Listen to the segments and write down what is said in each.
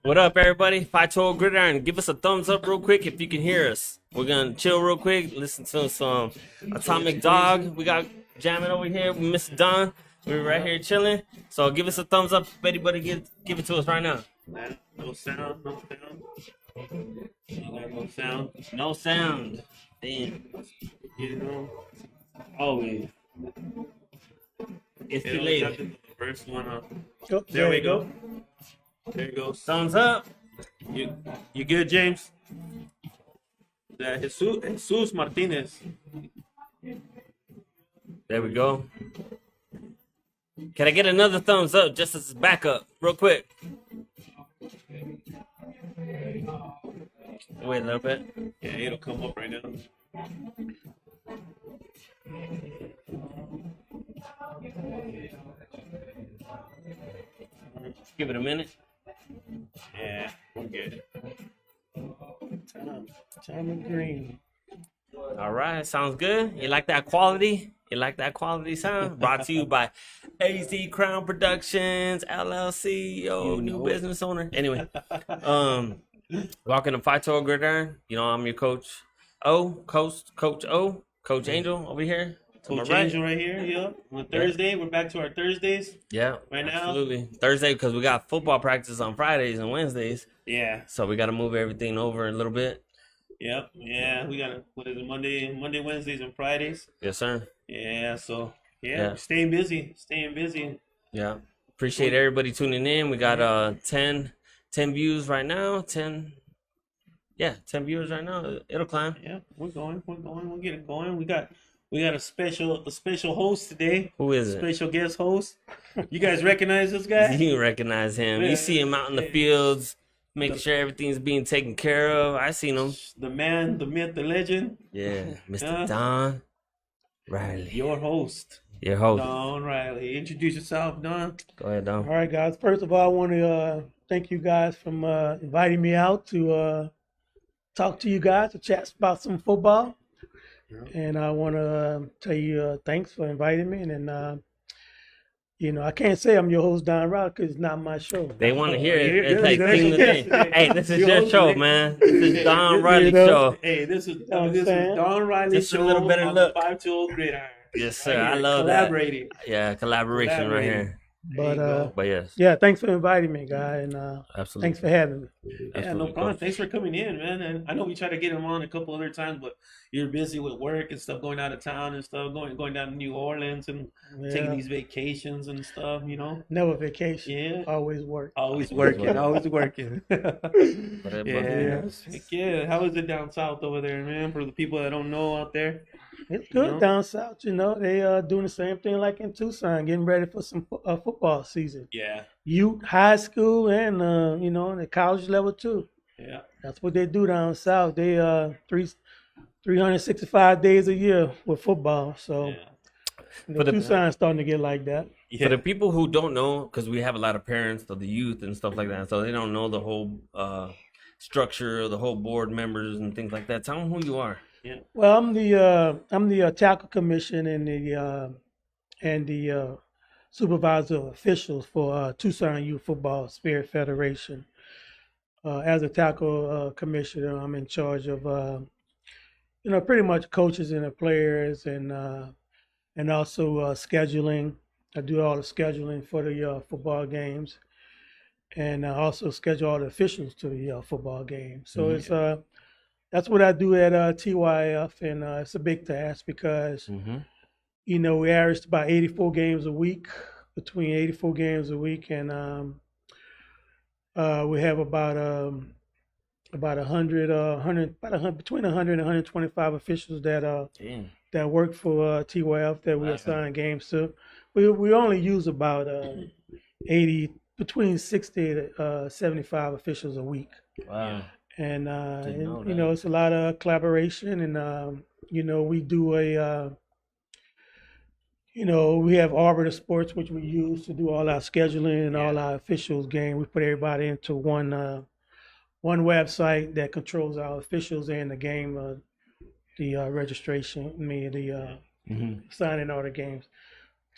What up, everybody? 512 Gridiron. Give us a thumbs up real quick if you can hear us. We're gonna chill real quick, listen to some Atomic Dog. We got jamming over here. We Miss Don. We're right here chilling. So give us a thumbs up if anybody give it to us right now. No sound, no sound. No sound. No sound. Damn. You know, always. It's too It late. always happens the first one up. Oh, There we go. There you go. Thumbs up. You good, James? Jesus Martinez. There we go. Can I get another thumbs up just as backup, real quick? Wait a little bit. Yeah, it'll come up right now. Give it a minute. Yeah, we're good. Tom Green. All right, sounds good. You like that quality? You like that quality sound? Brought to you by AZ Crown Productions, LLC, new business owner. Anyway, welcome to 512 Gridiron. You know, I'm your coach Coach Angel over here. Coach Angel right here, yeah. On Thursday, we're back to our Thursdays. Yeah, right now. Absolutely. Thursday, because we got football practice on Fridays and Wednesdays. Yeah. So we got to move everything over a little bit. Yep. Yeah, we got what is it? Monday, Wednesdays, and Fridays. Yes, sir. Yeah. So yeah. Staying busy. Yeah. Appreciate everybody tuning in. We got 10 views right now. 10 viewers right now. It'll climb. Yeah, we're going. We'll get it going. We got a special host today. Who is it? Special guest host. You guys recognize this guy? You recognize him. You see him out in the fields, making sure everything's being taken care of. I seen him. The man, the myth, the legend. Yeah, Mr. Don Riley. Your host. Don Riley. Introduce yourself, Don. Go ahead, Don. All right, guys. First of all, I want to thank you guys for inviting me out to talk to you guys, to chat about some football. And I want to tell you thanks for inviting me. And I can't say I'm your host, Don Riley, because it's not my show. They want to hear it. It's like King of the Day. Hey, this is your show, man. This is Don Riley's show. Hey, this is Don Riley's Just show. a little better look. 5-2 Gridiron. Yes, sir. Right, I love collaborating. that. Yeah, collaboration right here. But yes. Yeah, thanks for inviting me, guy, and absolutely. Thanks for having me. Yeah, no problem. Thanks for coming in, man. And I know we tried to get him on a couple other times, but you're busy with work and stuff, going out of town and stuff, going down to New Orleans and taking these vacations and stuff, you know. Never vacation. Yeah. Always work. Always working. Always working. Yeah. How is it down south over there, man? For the people that don't know out there. It's good down south, They doing the same thing like in Tucson, getting ready for some football season. Yeah. Youth, high school, and the college level too. Yeah. That's what they do down south. They 365 days a year with football. So Tucson's starting to get like that. Yeah. For the people who don't know, because we have a lot of parents of the youth and stuff like that, so they don't know the whole structure, the whole board members and things like that. Tell them who you are. Yeah. Well, I'm the tackle commission and the supervisor of officials for Tucson Youth Football Spirit Federation. As a tackle commissioner, I'm in charge of pretty much coaches and the players and also scheduling. I do all the scheduling for the football games, and I also schedule all the officials to the football games. So it's that's what I do at TYF, and it's a big task because, we average about 84 games a week, between 84 games a week, and we have about 100, between 100 and 125 officials that work for TYF that we assign games to. We only use about 80, between 60 to 75 officials a week. Wow. And it's a lot of collaboration, and we do we have Arbiter Sports, which we use to do all our scheduling and all our officials game. We put everybody into one website that controls our officials and the game, the registration, signing all the games.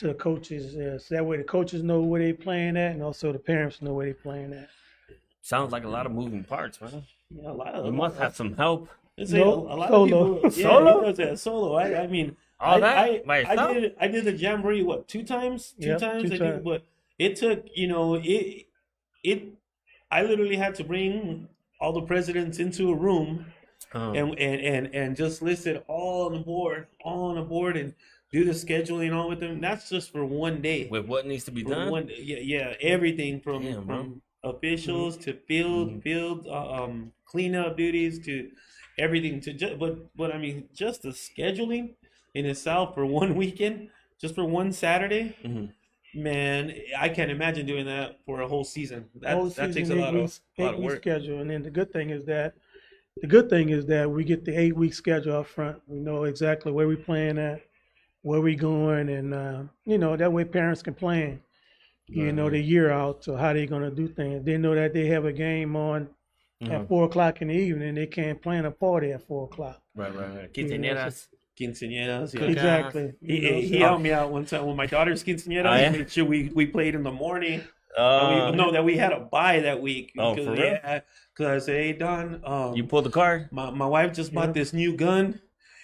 to the coaches, so that way the coaches know where they playing at, and also the parents know where they playing at. Sounds like a lot of moving parts, man. Yeah, a lot of You must have some help. It's Nope, a lot solo. of people. Yeah, Solo? he does that solo. I mean, All that by yourself? I did the jamboree what two times? Two Yep, times. two I times. think, but it took it. I literally had to bring all the presidents into a room and just list it all on the board, and do the scheduling all with them. That's just for one day. With what needs to be For done. one day. Yeah, everything from Damn, bro. from officials to field cleanup duties to everything to but I mean just the scheduling in itself for one weekend, just for one Saturday. Man, I can't imagine doing that for a whole season. That takes a lot of work. Schedule, and then the good thing is that we get the 8-week schedule up front. We know exactly where we playing at, where we going, and that way parents can plan, the year out, so how they gonna do things. They know that they have a game on at 4:00 in the evening. They can't plan a party at 4:00. Right. Quinceañeras. Quinceañeras, yeah. Exactly. He helped me out one time with my daughter's quinceañera. Oh, yeah? Made sure we played in the morning. That we had a bye that week. Oh, for real? Yeah, because I said, hey Don, You pulled the card? my wife just bought this new gun,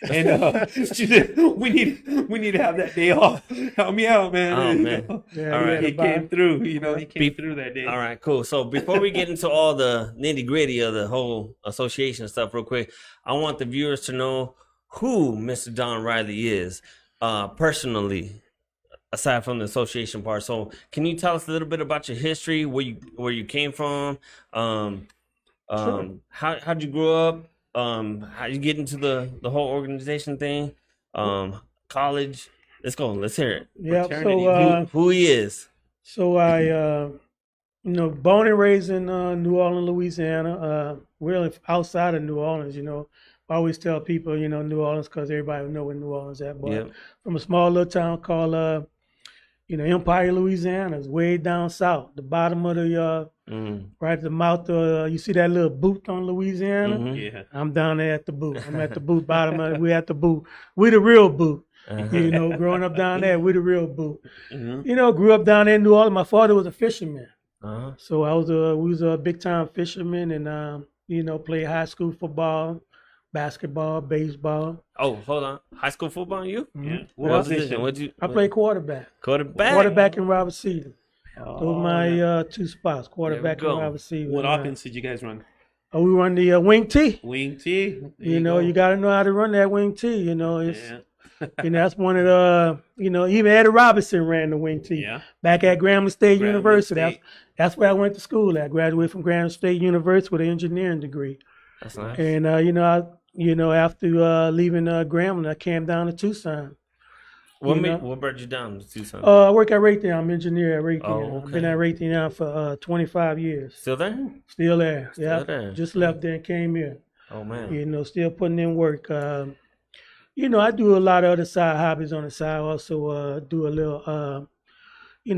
and she said we need to have that day off. Help me out, man. Oh, man. Yeah, All right. He came through. He came through that day. All right, cool. So before we get into all the nitty gritty of the whole association stuff, real quick, I want the viewers to know who Mr. Don Riley is personally, aside from the association part. So can you tell us a little bit about your history, where you came from, Sure. how'd you grow up, how'd you get into the whole organization thing, college? Let's go. Let's hear it. Yeah. Fraternity. So Who he is. So I, born and raised in New Orleans, Louisiana. Really outside of New Orleans, I always tell people, New Orleans, because everybody know where New Orleans at. But Yep. from a small little town called, Empire, Louisiana. It's way down south, the bottom of the, right at the mouth of, you see that little boot on Louisiana? Mhm. Yeah. I'm down there at the boot. I'm at the boot, bottom of it. We at the boot. We the real boot. Growing up down there, we the real boot. Grew up down there in New Orleans. My father was a fisherman. Uh-huh. So we was a big time fisherman, and played high school football, basketball, baseball. Oh, hold on. High school football, you? Yeah. What position? I played quarterback. Quarterback And wide receiver. Those were my two spots, quarterback There we and go. wide receiver. What offense did you guys run? We run the wing T. Wing T. You got to know how to run that wing T. It's Yeah. that's one of the even Eddie Robinson ran the wing T. Yeah. Back at Grambling State Grambling University. State. That's where I went to school. I graduated from Grambling State University with an engineering degree. That's nice. And after leaving Grambling, I came down to Tucson. What brought you down to Tucson? I work at Raytheon. I'm an engineer at Raytheon. Oh, I've been okay. at Raytheon for 25 years. Still there? Still there. Yeah. there. Just left there and came here. Oh man. Still putting in work. I do a lot of other side hobbies on the side. Also, do a little. I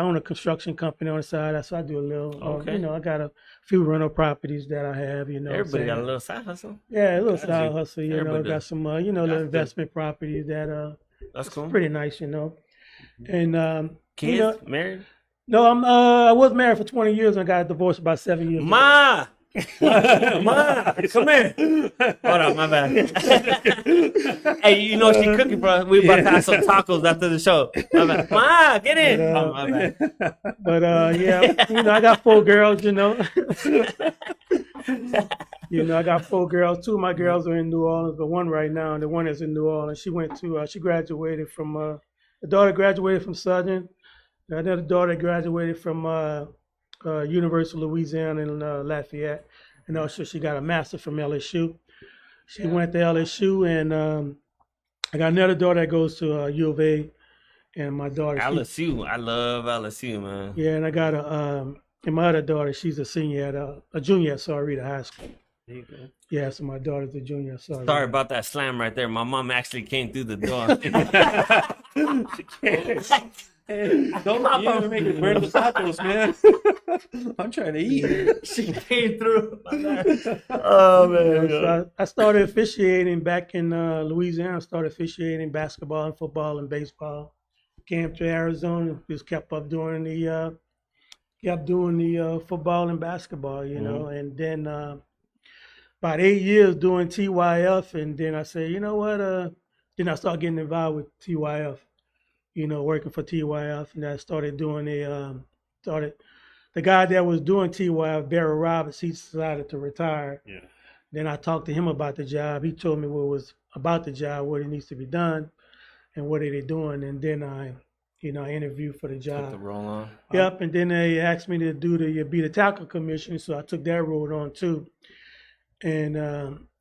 own a construction company on the side. So I do a little. Okay. I got a few rental properties that I have. Everybody got a little side hustle. Yeah, a little Got side you. hustle. Everybody Got does. some. Little investment properties that That's cool. pretty nice. And Kids, married? no, I was married for 20 years and I got divorced about 7 years ago. Ma, Ma, come here. Hold on, my bad. Hey, she cooking for us. We about to have some tacos after the show. My bad. Ma, get in. Oh, my bad. But I got 4 girls. I got 4 girls. 2 of my girls are in New Orleans, but one right now, and the one that's in New Orleans, she graduated from, the daughter graduated from Southern. Another daughter graduated from University of Louisiana in Lafayette. And also she got a master from LSU. She went to LSU, and I got another daughter that goes to U of A. And my daughter, LSU. I love LSU, man. yeah, and I got and my other daughter, she's a junior at Sarita High School. There you go. Yeah, so my daughter's a junior at Sarita. Sorry about that slam right there. My mom actually came through the door. Hey, don't make it burn the tacos, man. I'm trying to eat. She came through. Oh, man. So I started officiating back in Louisiana. I started officiating basketball and football and baseball. came to Arizona, just kept up doing the football and basketball, and then about 8 years doing TYF, and then I said, you know what, then I started getting involved with TYF, working for TYF, and I started doing the guy that was doing TYF, Barry Roberts, he decided to retire. Yeah. Then I talked to him about the job. He told me what was about the job, what it needs to be done, and what are they doing. And then I interviewed for the Took job. the roll on. Yep. And then they asked me to be the tackle commissioner, so I took that role on too. And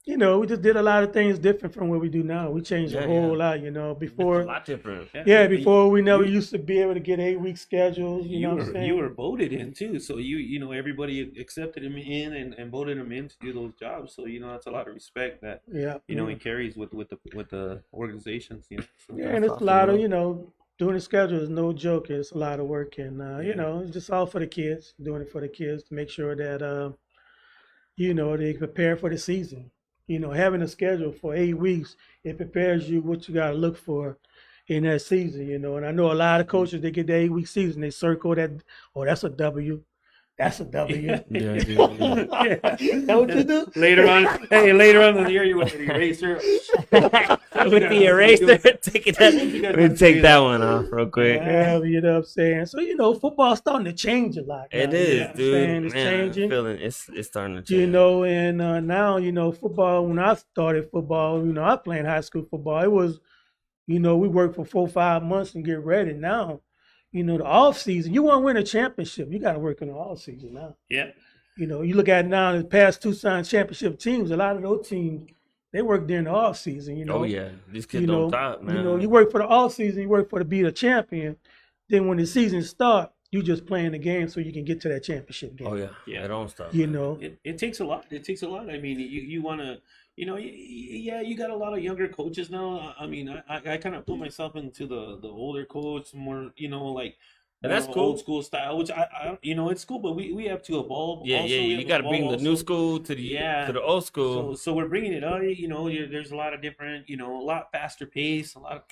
we just did a lot of things different from what we do now. We changed a whole lot. It's a Before. lot different. Before we never used to be able to get 8-week schedules. You know what I'm saying? You were voted in too, so everybody accepted him in and voted him in to do those jobs. So that's a lot of respect that he carries with the organizations. So, and it's a lot of doing the schedule is no joke. It's a lot of work, and it's just all for the kids. Doing it for the kids to make sure that they prepare for the season. Having a schedule for 8 weeks, it prepares you what you got to look for in that season, And I know a lot of coaches, they get the 8-week season, they circle that, that's a W. That's a W. Yeah. That what you do? Later on in the year, you with the eraser. With the eraser, take that one off real quick. Yeah, you know what I'm saying? So, football's starting to change a lot. Now, It is, dude. It's Man, changing. I'm feeling it's starting to change. And now, football, when I started football, I was playing high school football. It was, we worked for 4-5 months and get ready. Now, the off season, you want to win a championship, you got to work in the off season now. Yeah. You look at now the past Tucson championship teams, a lot of those teams, they work during the off season, Oh yeah, these kids don't stop, man. You work for the off season, you work for to be a champion. Then when the season starts, you just playing the game so you can get to that championship game. Oh yeah, it don't stop. It takes a lot. It takes a lot. I mean, you want to. You got a lot of younger coaches now. I mean, I kind of put myself into the older coach, more, And that's cool. Old school style, which I it's cool, but we have to evolve. Yeah, also, you got to bring the new school to the old school. So we're bringing it up. There's a lot of different, a lot faster pace, a lot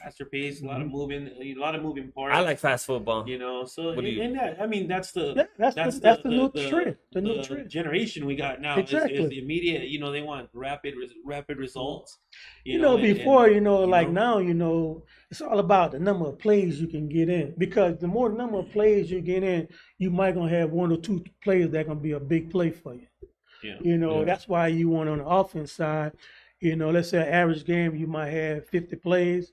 of moving parts. I like fast football. So that's the new trend. The new trend generation we got now is the immediate. They want rapid results. Before now, it's all about the number of plays you can get in, because the more number of plays you get in, you might gonna have 1 or 2 players that gonna be a big play for you. That's why you want on the offense side, let's say an average game you might have 50 plays,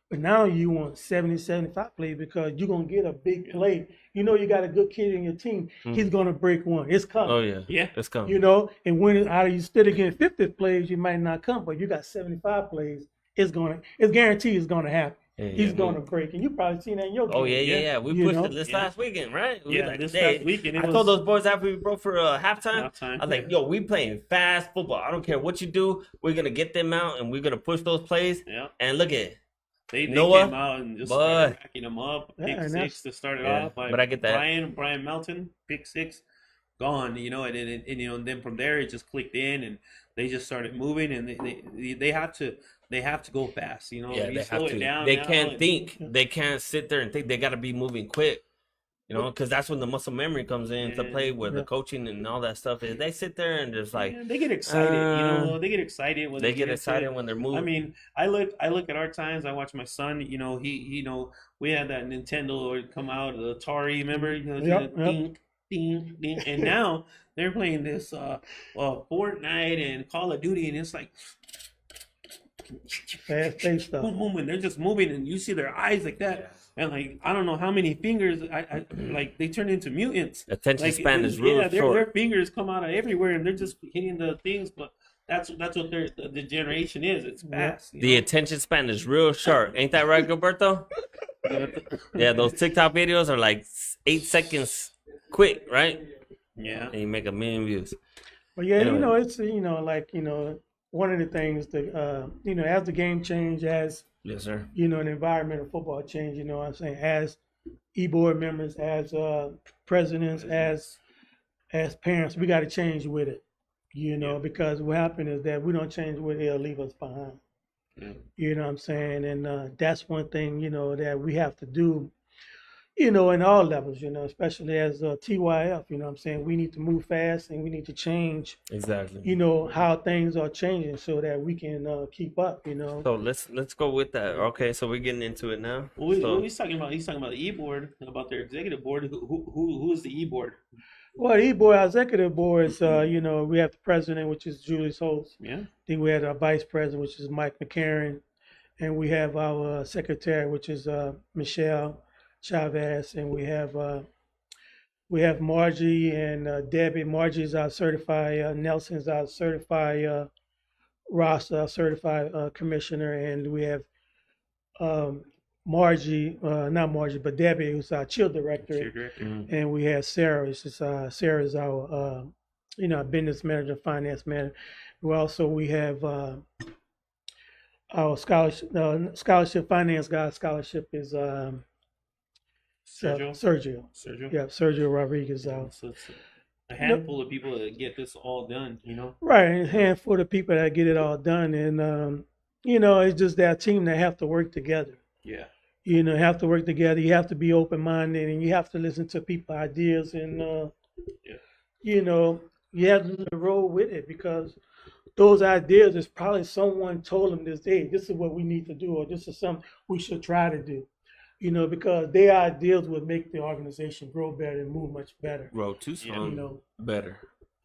but now you want 70, 75 plays because you're gonna get a big play. You got a good kid in your team, he's gonna break one. It's coming. Oh yeah, it's coming. And when instead of getting 50 plays, you might not come, but you got 75 plays. It's guaranteed it's gonna happen. He's going to break, and you probably seen that in your game. Oh yeah. We pushed it this last weekend, right? Last weekend. I told those boys after we broke for halftime, I was like, "Yo, we playing fast football. I don't care what you do. We're gonna get them out, and we're gonna push those plays." Yeah. And look at it. They came out and just started racking them up. Pick 6 to start it off. But I get that. Brian Melton, pick 6, gone. And then from there it just clicked in, and they just started moving, and they have to. They have to go fast, They have to. They can't think. They can't sit there and think. They got to be moving quick, because that's when the muscle memory comes in to play with the coaching and all that stuff. Is they sit there and just like they get excited. They get excited when they get excited when they're moving. I mean, I look at our times. I watch my son. He we had that Nintendo come out, the Atari. Remember? Ding, ding, ding. And now they're playing this Fortnite and Call of Duty, and it's like. Fast-paced stuff. Boom, and they're just moving, and you see their eyes like that, and I don't know how many fingers, they turn into mutants. Attention span is real short. Their fingers come out of everywhere, and they're just hitting the things. But that's what the generation is. It's fast. The attention span is real short. Ain't that right, Gilberto? Yeah, those TikTok videos are like 8 seconds quick, right? Yeah, and you make 1 million views. But yeah, anyway. It's one of the things that as the game change, as yes, sir. An environment of football change, what I'm saying, as board members, as presidents, as parents, we got to change with it, because what happened is that we don't change with it, it'll leave us behind. Yeah. You know what I'm saying? And that's one thing, that we have to do, in all levels, especially as TYF, you know what I'm saying? We need to move fast and we need to change, Exactly. how things are changing so that we can keep up. So let's go with that. Okay, so we're getting into it now. What So he's talking about? He's talking about the E board, about their executive board. Who is the E board? Well, the board, our executive board is, we have the president, which is Julius Holtz. Yeah. Then we have our vice president, which is Mike McCarron. And we have our secretary, which is Michelle Chavez. And we have Margie and Debbie. Margie is our certified, Nelson is our certified, Ross, our certified commissioner. And we have um, Margie, not Margie, but Debbie, who's our chill director. Cheer director. And we have Sarah. Sarah's our business manager, finance manager. We have our scholarship finance guy. Scholarship is Sergio. Sergio. Sergio. Yeah, Sergio Rodriguez. So it's a handful of people that get this all done. Right, and a handful of people that get it all done, and it's just that team that have to work together. Yeah. Have to work together. You have to be open minded, and you have to listen to people's ideas, and Yeah. you have to roll with it because those ideas is probably someone told them this, hey, this is what we need to do, or this is something we should try to do. Because their ideas would make the organization grow better and move much better. grow Tucson better.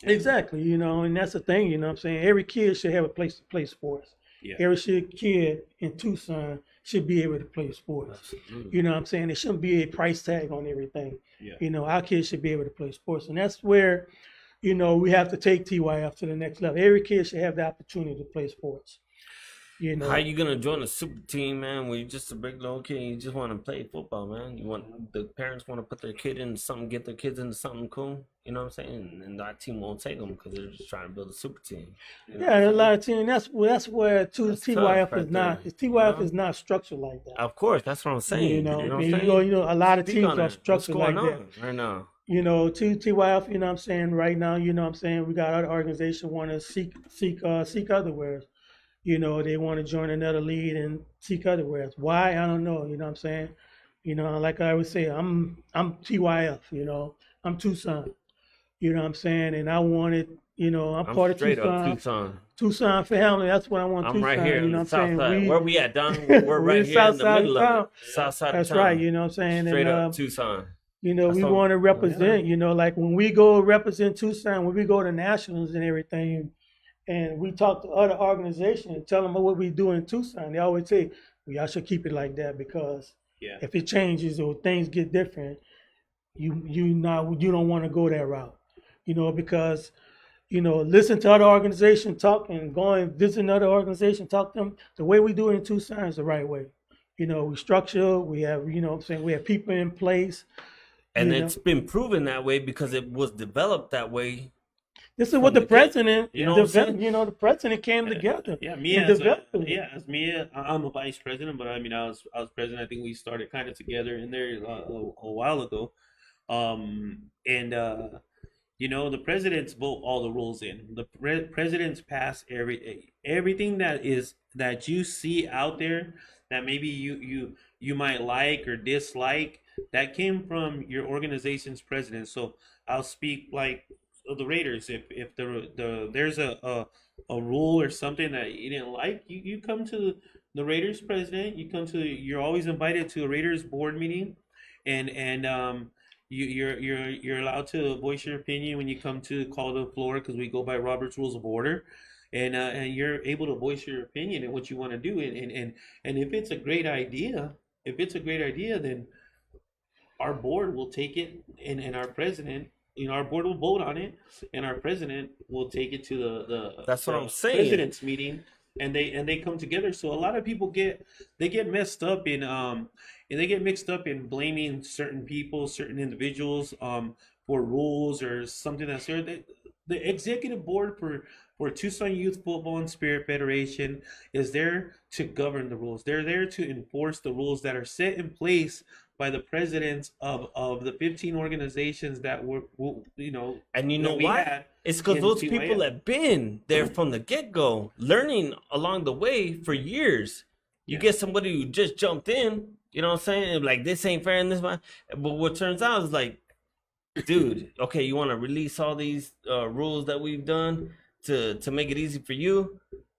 Exactly, and that's the thing, what I'm saying? Every kid should have a place to play sports. Yeah. Every kid in Tucson should be able to play sports. Absolutely. You know what I'm saying? There shouldn't be a price tag on everything. Yeah. Our kids should be able to play sports. And that's where, we have to take TYF to the next level. Every kid should have the opportunity to play sports. How you gonna join a super team, man? When you're just a big little kid, you just want to play football, man. The parents want to put their kid into something, get their kids into something cool. You know what I'm saying? And that team won't take them because they're just trying to build a super team. Yeah, a lot of teams. That's where TYF right is not. there, TYF is not structured like that. Of course, that's what I'm saying. You know, what I'm and saying? a lot of Speak teams on are it. structured What's like going that. on right now? TYF, what I'm saying, right now, what I'm saying, we got other organizations want to seek otherwhere. They want to join another league and seek otherwhere. Why? I don't know. What I'm saying? Like I would say, I'm TYF, I'm Tucson. What I'm saying? And I wanted, I'm part of straight Tucson. up Tucson. Tucson family. That's what I want. I'm Tucson, right here you in know the what south I'm saying? side. Where we at, Don? We're right here south in the side middle of of town. it. South side That's of town. right. You know what I'm saying? Straight And up Tucson. we That's what- want to represent, like when we go represent Tucson, when we go to nationals and everything, and we talk to other organizations and tell them what we do in Tucson, they always say, well, y'all should keep it like that because Yeah. if it changes or things get different, you don't want to go that route, because listen to other organizations talk and go and visit another organization, talk to them. The way we do it in Tucson is the right way. We structure, we have, what I'm saying, we have people in place. And you know. it's been proven that way because it was developed that way. This is what the the get. president, You know what I'm saying? the president came together. Yeah, me and as developed it. as me, I'm a vice president, but I mean, I was president. I think we started kind of together in there a while ago, and the presidents vote all the rules in. The presidents pass everything that you see out there that maybe you might like or dislike. That came from your organization's president. So I'll speak like the Raiders. If there's a rule or something that you didn't like, you come to the Raiders president. You're always invited to a Raiders board meeting, and you're allowed to voice your opinion when you come to call the floor because we go by Robert's Rules of Order, and you're able to voice your opinion and what you want to do, and if it's a great idea, then our board will take it, and our president. Our board will vote on it, and our president will take it to the That's what I'm saying. president's meeting, and they come together. So a lot of people get messed up in blaming certain people, certain individuals for rules or something that's there. The executive board for Tucson Youth Football and Spirit Federation is there to govern the rules. They're there to enforce the rules that are set in place by the presidents of the 15 organizations that were, And you know that we why? had It's because in those people TYF. have been there from the get-go, learning along the way for years. You Yeah. get somebody who just jumped in, you know what I'm saying? Like, this ain't fair and this, but what turns out is like, dude, okay, you want to release all these rules that we've done to make it easy for you?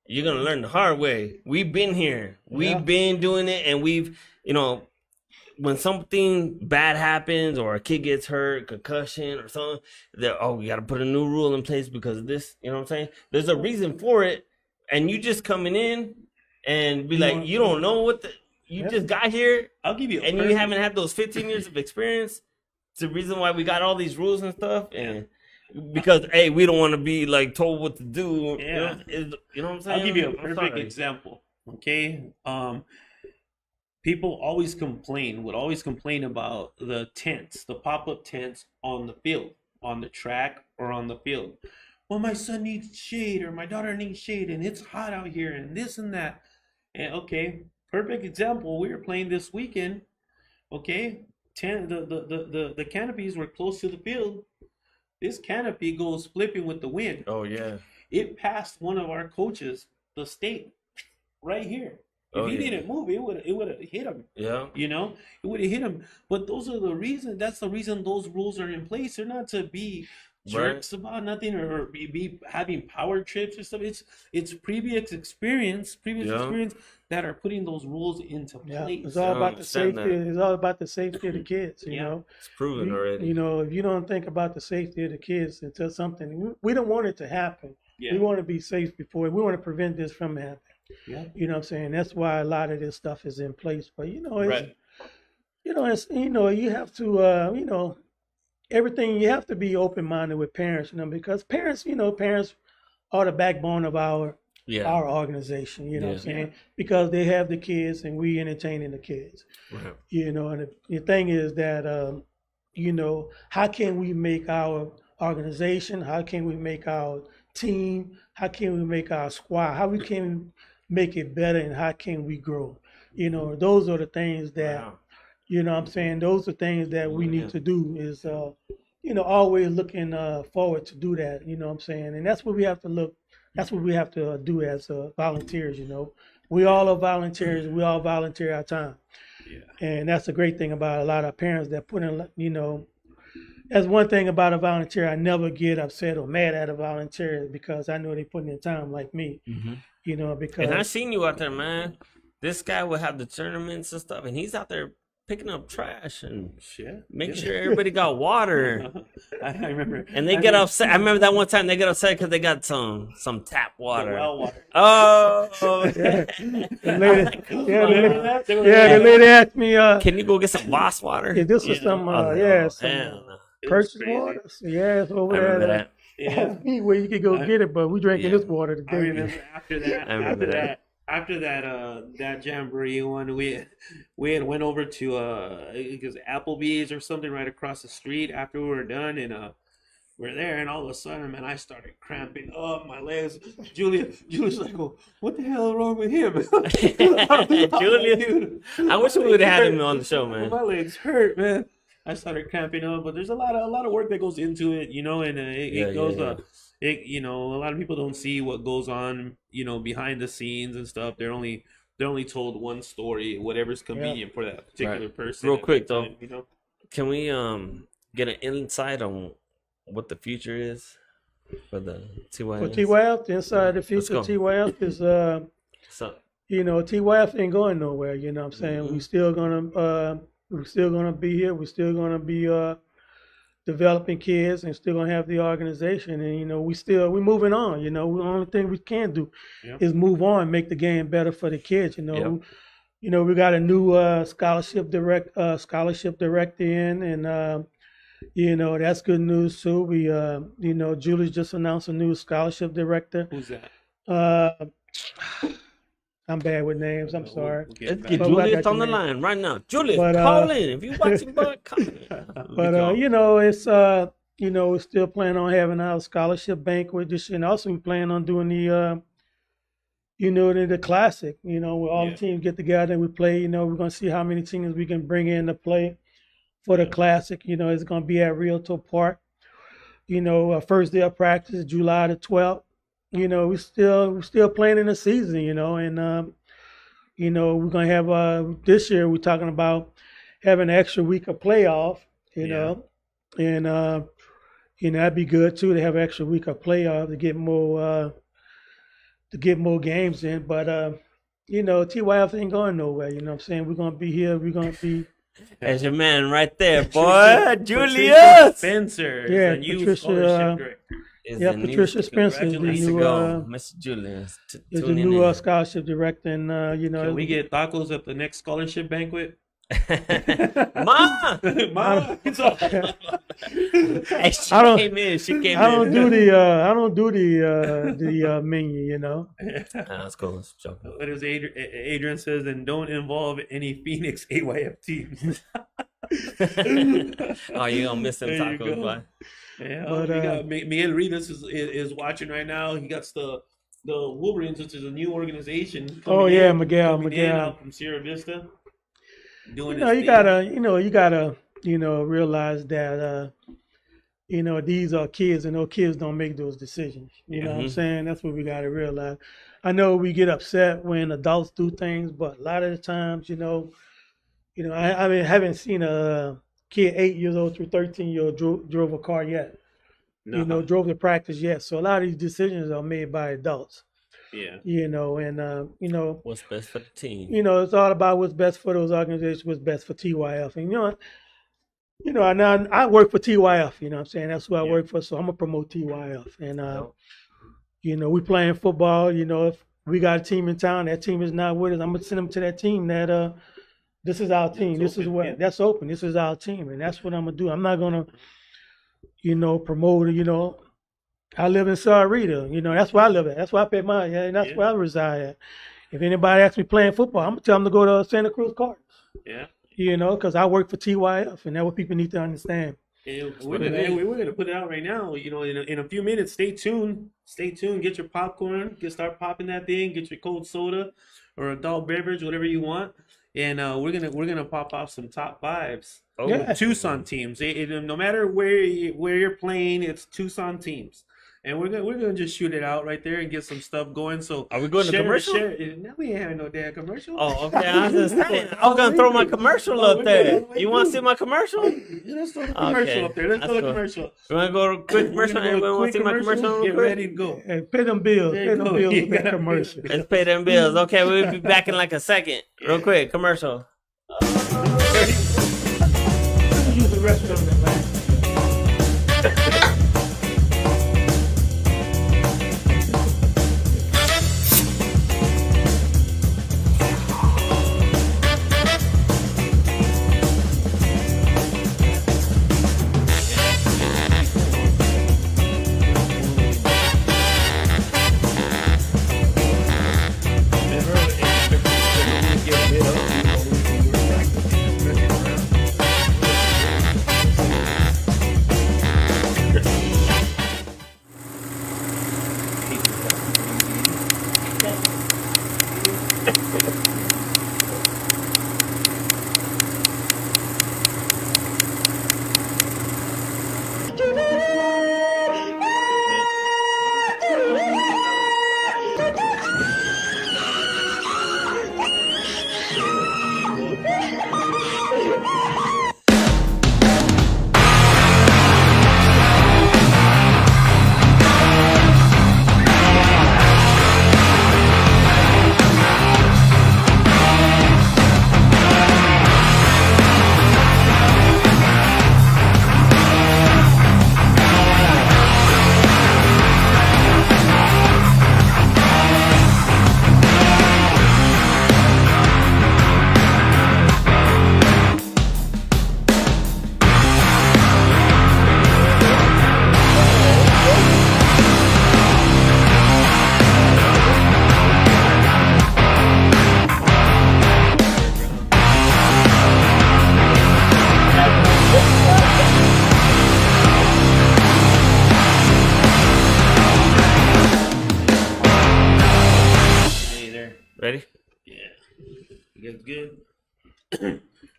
You're gonna learn the hard way. We've been here. Yeah. We've been doing it, and we've, when something bad happens or a kid gets hurt, concussion or something, we got to put a new rule in place because of this. You know what I'm saying? There's a reason for it, and you just coming in and be You like, want- you don't know you Yeah. just got here, I'll give you a and you perfect- haven't had those 15 years of experience. It's the reason why we got all these rules and stuff, and because hey, we don't want to be like told what to do. Yeah. You know what I'm saying? I'll give you a I'm perfect sorry. example. Okay. People would always complain about the tents, the pop-up tents on the field, on the track or on the field. Well, my son needs shade or my daughter needs shade and it's hot out here and this and that. And okay, perfect example. We were playing this weekend. Okay, the canopies were close to the field. This canopy goes flipping with the wind. Oh yeah. It passed one of our coaches, the state, right here. If he didn't move, it would have hit him. Yeah. It would have hit him. But those are the reason. That's the reason those rules are in place. They're not to be jerks about nothing or be having power trips or stuff. It's previous experience that are putting those rules into Yeah, place. it's all about the understand safety. It's all about the safety of the kids. You Yeah. know, It's proven already. if you don't think about the safety of the kids until something, we don't want it to happen. Yeah. We want to be safe before. We want to prevent this from happening. Yeah. You know what I'm saying? That's why a lot of this stuff is in place. But it's Right. you have to everything, you have to be open minded with parents, because parents are the backbone of our organization, you know what I'm saying? Because they have the kids and we entertaining the kids. Right. And the thing is that how can we make our organization, how can we make our team, how can we make our squad, how we can make it better, and how can we grow? Those are the things that Wow. you know what I'm saying? Those are things that we need to do is, always looking forward to do that, you know what I'm saying? And that's what we have to do as volunteers, We all are volunteers. We all volunteer our time. Yeah. And that's the great thing about a lot of parents that put in, that's one thing about a volunteer. I never get upset or mad at a volunteer because I know they put in time like me, because. And I seen you out there, man. This guy would have the tournaments and stuff, and he's out there picking up trash and making sure everybody got water. I remember. And they get upset. I remember that one time they get upset because they got some tap water. Well water. Oh, The lady asked me, can you go get some Voss water? if this was some, some Hell no. purchase crazy. water. So, yeah, it's over I remember there. that. Yeah. Me where you could go get it, but we drinking Yeah. this water I today. remember after that. I remember After that jamboree one, we had went over to I think it was Applebee's or something right across the street after we were done, and we're there, and all of a sudden, man, I started cramping up my legs. Julia's like, "Oh, what the hell is wrong with him?" Julia, I wish we would have had him on the show, man. My legs hurt, man. I started cramping up, but there's a lot of work that goes into it, and it goes. A lot of people don't see what goes on, behind the scenes and stuff. They're only told one story, whatever's convenient for that particular person. Real at quick, the though. time, Can we get an insight on what the future is for the TYFS? For TYF, inside the future, go. TYF is, So, TYF ain't going nowhere. You know what I'm saying? We're still gonna be here. We're still gonna be developing kids and still gonna have the organization. And we're moving on. The only thing we can do is move on, make the game better for the kids. We got a new scholarship director in, and that's good news too. We Julie just announced a new scholarship director. Who's that? I'm bad with names. I'm sorry. We'll let's back. get But we Julius got on the your line right now. Julius, But, call in. If you're watching, bud, call in. But it's we're still planning on having our scholarship banquet this year, and also we plan on doing the classic, where all Yeah. the teams get together and we play. We're going to see how many teams we can bring in to play for the classic. It's going to be at Realto Park. First day of practice, July the 12th. We're still playing in the season, and we're gonna have this year. We're talking about having an extra week of playoff, Yeah. and that'd be good too to have an extra week of playoff to get more games in. But TYF ain't going nowhere. You know what I'm saying? We're gonna be here. We're gonna be There's your man right there, boy. Patricia Julius. Spencer is Yeah, the new Patricia, scholarship director. Is yeah, the new- Patricia Spencer is the Nice to new go, Mr. Julius. is the Tuning new in. scholarship director, and Can we get tacos at the next scholarship banquet? Ma! Ma, it's all- Hey, she I don't- came in. She came I in. don't do the menu. Nah, that's cool. It's joking. What is Adrian says, and don't involve any Phoenix AYF teams. Oh, you gonna miss them There you tacos, go. boy. Yeah, But, we got Miguel Rivas is watching right now. He got the Wolverines, which is a new organization. Oh, coming yeah, in- Miguel, coming in Miguel. out from Sierra Vista. Doing You his thing. gotta realize that these are kids, and those kids don't make those decisions. You know what I'm Mhm. saying? That's what we gotta realize. I know we get upset when adults do things, but a lot of the times, I haven't seen a kid 8 years old through 13-year-old drove a car yet. No. Drove to practice yet. So a lot of these decisions are made by adults. Yeah. What's best for the team? It's all about what's best for those organizations, what's best for TYF. And now I work for TYF. You know what I'm saying? That's who I Yeah. work for. So I'm gonna promote TYF. And we playing football. If we got a team in town, that team is not with us, I'm gonna send them to that team that this is our team. That's This is open, what yeah. that's open. This is our team, and that's what I'm gonna do. I'm not gonna promote. I live in Sarita. That's where I live at. That's where I pay my. Yeah, and that's Yeah. where I reside at. If anybody asks me playing football, I'm gonna tell them to go to Santa Cruz Cardinals. Yeah. Because I work for TYF, and that's what people need to understand. And what it is. we're gonna put it out right now. In a few minutes. Stay tuned. Stay tuned. Get your popcorn. Start popping that thing. Get your cold soda or adult beverage, whatever you want. And we're gonna pop off some top fives. Oh, Yeah. Tucson teams. No matter where you're playing, it's Tucson teams. And we're gonna just shoot it out right there and get some stuff going. So Are we going to commercial? Now we ain't having no damn commercial. Oh, okay. I was just saying. I was gonna throw my commercial up there. You want to see my commercial? Yeah, let's throw the commercial Okay, up there. Let's that's throw the cool. commercial. You want to go to a quick commercial? We're gonna Everybody go want to see my quick commercial? Get real quick? ready to go. And pay them bills. There Pay you them go. bills You with that gotta- commercial. Let's pay them bills. Okay, we'll be back in like a second. Real quick, commercial. Use the restroom, man. Ready? Yeah. You guys good?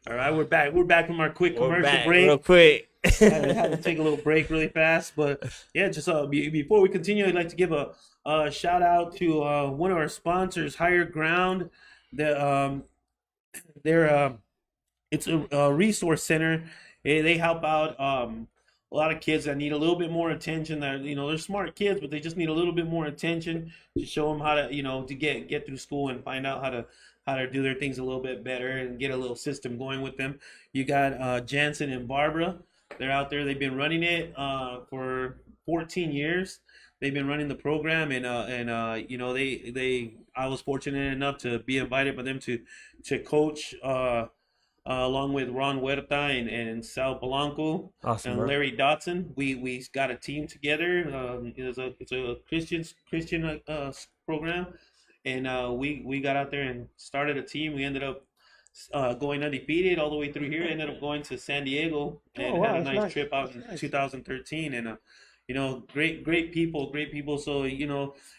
All right, we're back. We're back from our quick We're commercial back break. real quick. Had to take a little break really fast, but yeah, just before we continue, I'd like to give a shout out to one of our sponsors, Higher Ground. The they're it's a resource center. They help out a lot of kids that need a little bit more attention. That they're smart kids, but they just need a little bit more attention to show them how to to get through school and find out how to do their things a little bit better and get a little system going with them. You got Jansen and Barbara. They're out there. They've been running it for 14 years. They've been running the program, and they I was fortunate enough to be invited by them to coach. Along with Ron Huerta and Sal Polanco Awesome, and bro. Larry Dotson. We got a team together. It's a Christian program, and we got out there and started a team. We ended up going undefeated all the way through here. Ended up going to San Diego and Oh, wow, had a that's nice nice. trip out That's in nice. 2013. And great people. So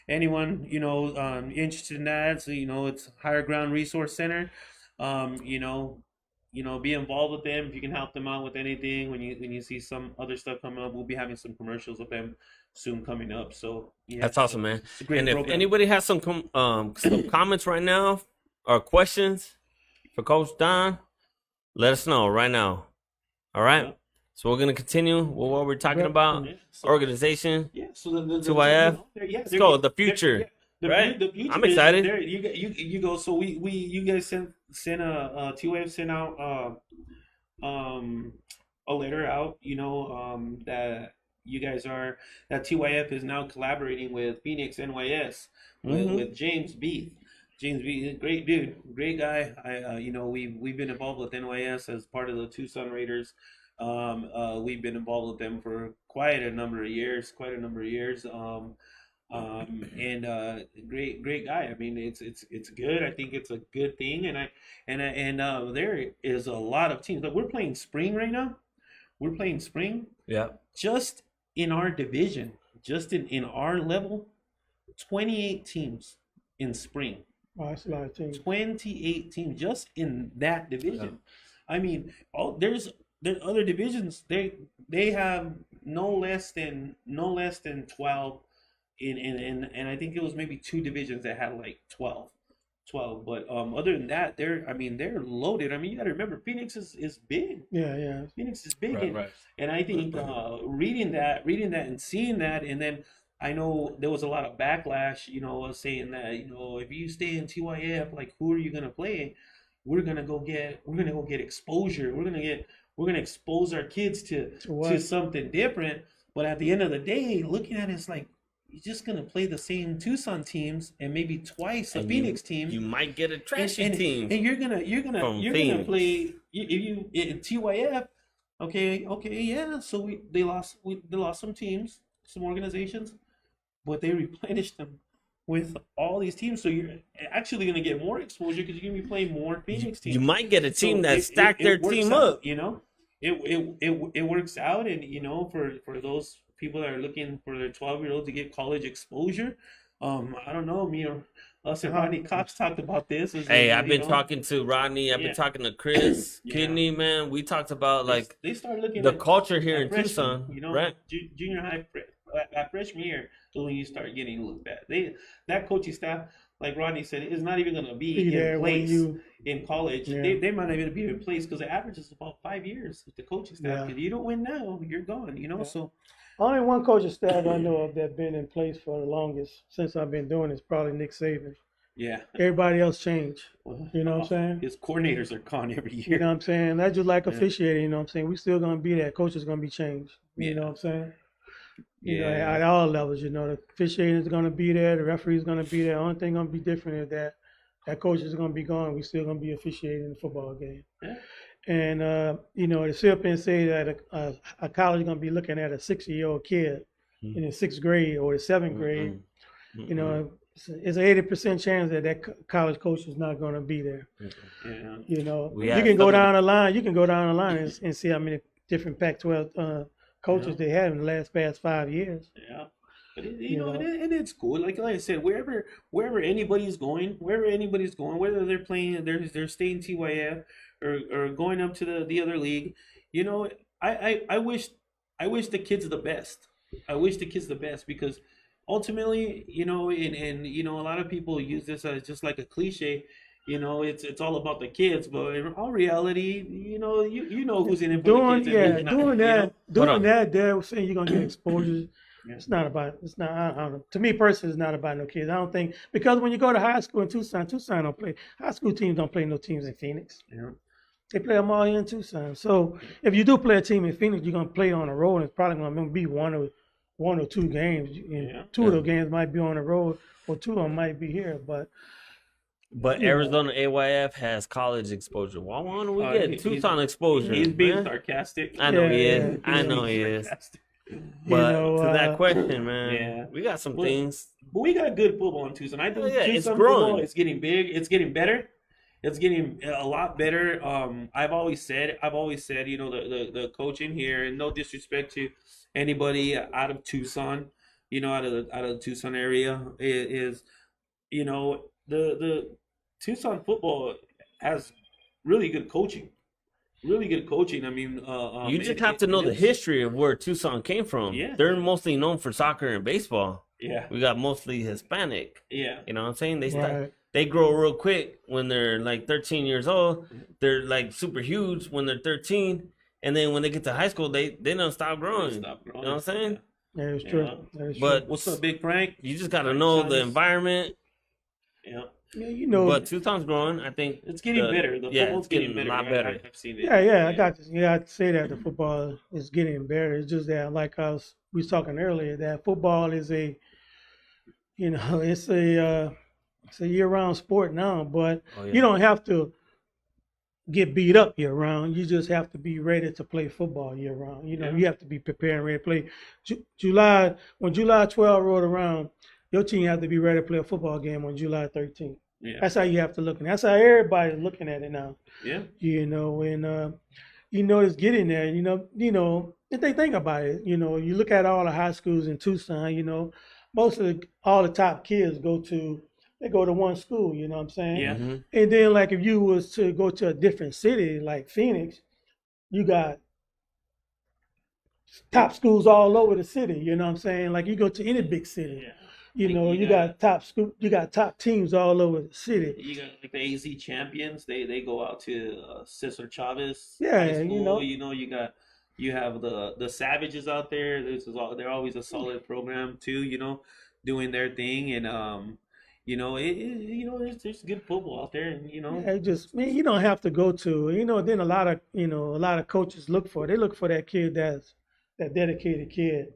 anyone interested in that. So it's Higher Ground Resource Center. Um, you know, be involved with them if you can help them out with anything. When you see some other stuff coming up, we'll be having some commercials with them soon coming up. So yeah, That's awesome, man. it's a great And if program. anybody has some some comments right now or questions for Coach Don, let us know right now. All right. Yeah. So we're gonna continue with what we're talking Yep. about. Yeah, so, organization. yeah, so the TYF. Let's go. The future. Right? The future I'm is excited. there. You go. So you guys sent TYF sent out a letter out. That you guys are that TYF is now collaborating with Phoenix NYS with James Beath. James Beath, great dude, great guy. We've been involved with NYS as part of the Tucson Raiders. We've been involved with them for quite a number of years. And great guy. I mean, it's good. I think it's a good thing, and there is a lot of teams. But we're playing spring right now. We're playing spring Yeah. just in our division, just in our level. 28 teams in spring. Wow, that's a lot of teams. 28 teams just in that division. I mean, there's other divisions. They have no less than 12 and I think it was maybe two divisions that had like 12. But other than that, they're loaded. I mean, you got to remember Phoenix is big. Yeah. Phoenix is big, Right. and I think reading that and seeing that, and then I know there was a lot of backlash, saying that if you stay in TYF, like who are you gonna play? We're gonna go get exposure. We're gonna expose our kids to what? something different. But at the end of the day, looking at it, it's like you're just gonna play the same Tucson teams and maybe twice a And Phoenix team. You might get a trashy and, team. and you're gonna from you're Phoenix. gonna play if you in TYF. Okay, yeah. So they lost some teams, some organizations, but they replenished them with all these teams. So you're actually gonna get more exposure because you're gonna be playing more Phoenix teams. You might get a team So that stacked their works team out, up. it works out, and for those people that are looking for their 12-year-old to get college exposure, I don't know, me or us and Rodney Cox talked about this. Hey, I've been talking to Rodney. I've Yeah. been talking to Chris Yeah. Kidney, man. We talked about like they start looking the at culture here in freshmen, Tucson, right? Junior high, at freshman year, is when you start getting looked at. That coaching staff, like Rodney said, is not even going to be Be there in when place you. in college. Yeah. They might not even be in place because the average is about 5 years with the coaching staff. Yeah. If you don't win now, you're gone. Yeah. So Only one coaching staff I know of that been in place for the longest since I've been doing is probably Nick Saban. yeah, Everybody else changed. well, You know what I'm saying? his coordinators are gone every You year. know what I'm saying? That's just like Yeah. officiating, you know what I'm saying? We still gonna be there. Coach is gonna be changed. You Yeah. know what I'm saying? Yeah. At all levels, the officiating is gonna be there, the referee is gonna be there. Only thing gonna be different is that coach is gonna be gone. We still gonna be officiating the football game. Yeah. And to sit up and say that a college is gonna be looking at a 6-year-old kid in the 6th grade or the 7th grade, it's an 80% chance that college coach is not gonna be there. Yeah. We You have can go some- down the line. You can go down the line and see how many different Pac-12 coaches Yeah. they had in the past 5 years. Yeah. But You know, and it's cool. Like I said, wherever anybody's going, whether they're playing, they're staying TYF or going up to the other league, you know, I wish the kids the best. I wish the kids the best because ultimately, and a lot of people use this as just like a cliche. It's all about the kids, but in all reality, you know who's in it for the doing kids and who's not. doing that, Hold on. they're saying you're gonna get exposure. Yeah. It's not. I don't know. To me personally, it's not about no kids. I don't think because when you go to high school in Tucson don't play. High school teams don't play no teams in Phoenix. Yeah. They play them all here in Tucson. So if you do play a team in Phoenix, you're gonna play on the road. And it's probably gonna be one or two games. And Yeah. two of those games might be on the road, or two of them might be here. But You know. Arizona AYF has college exposure. Why don't we get He's- Tucson exposure? He's being man? sarcastic. I know he Yeah, is. I know he is. Sarcastic. But know, to that question, man, yeah. we got some Well, things. But we got good football in Tucson. I think Oh, yeah, it's Tucson growing. football is getting big. It's getting better. It's getting a lot better. I've always said, the coaching here, and no disrespect to anybody out of Tucson, out of the Tucson area is, the Tucson football has really good coaching. Really good coaching. I mean, You just have to know the history of where Tucson came from. Yeah. They're mostly known for soccer and baseball. Yeah, We got mostly Hispanic. yeah, You know what I'm saying? Right. They grow real quick when they're like 13 years old. They're like super huge when they're 13, and then when they get to high school, they don't stop growing. Stop growing. You know what I'm saying? That is Yeah. true. That is But What's up, Big Frank? you just got to Frank know the Sanchez. environment. Yeah, true. Yeah, But Tucson's growing. I think it's getting better. The yeah, football's it's getting better. a lot I- better. I've seen it. yeah. I got this. Yeah, I'd say that the football is getting better. It's just that, like we was talking earlier, that football is it's a year-round sport now. But Oh, yeah. you don't have to get beat up year-round. You just have to be ready to play football year-round. Yeah. You have to be prepared and ready to play. When July 12 rolled around, your team have to be ready to play a football game on July 13th. Yeah, That's how you have to look. And that's how everybody's looking at it now. yeah, And it's getting there. If they think about it, you look at all the high schools in Tucson. Most of all the top kids go to one school. You know what I'm saying? yeah. Mhm. And then, like, if you was to go to a different city like Phoenix, you got top schools all over the city. You know what I'm saying? Like, you go to any big city, Yeah. you got top teams all over the city. You got like the AZ champions. They go out to Cesar Chavez Yeah, High you School. know. You have the Savages out there. They're always a solid program too. Doing their thing and there's good football out there and Yeah, you don't have to go to, then a lot of coaches look for that kid that dedicated kid.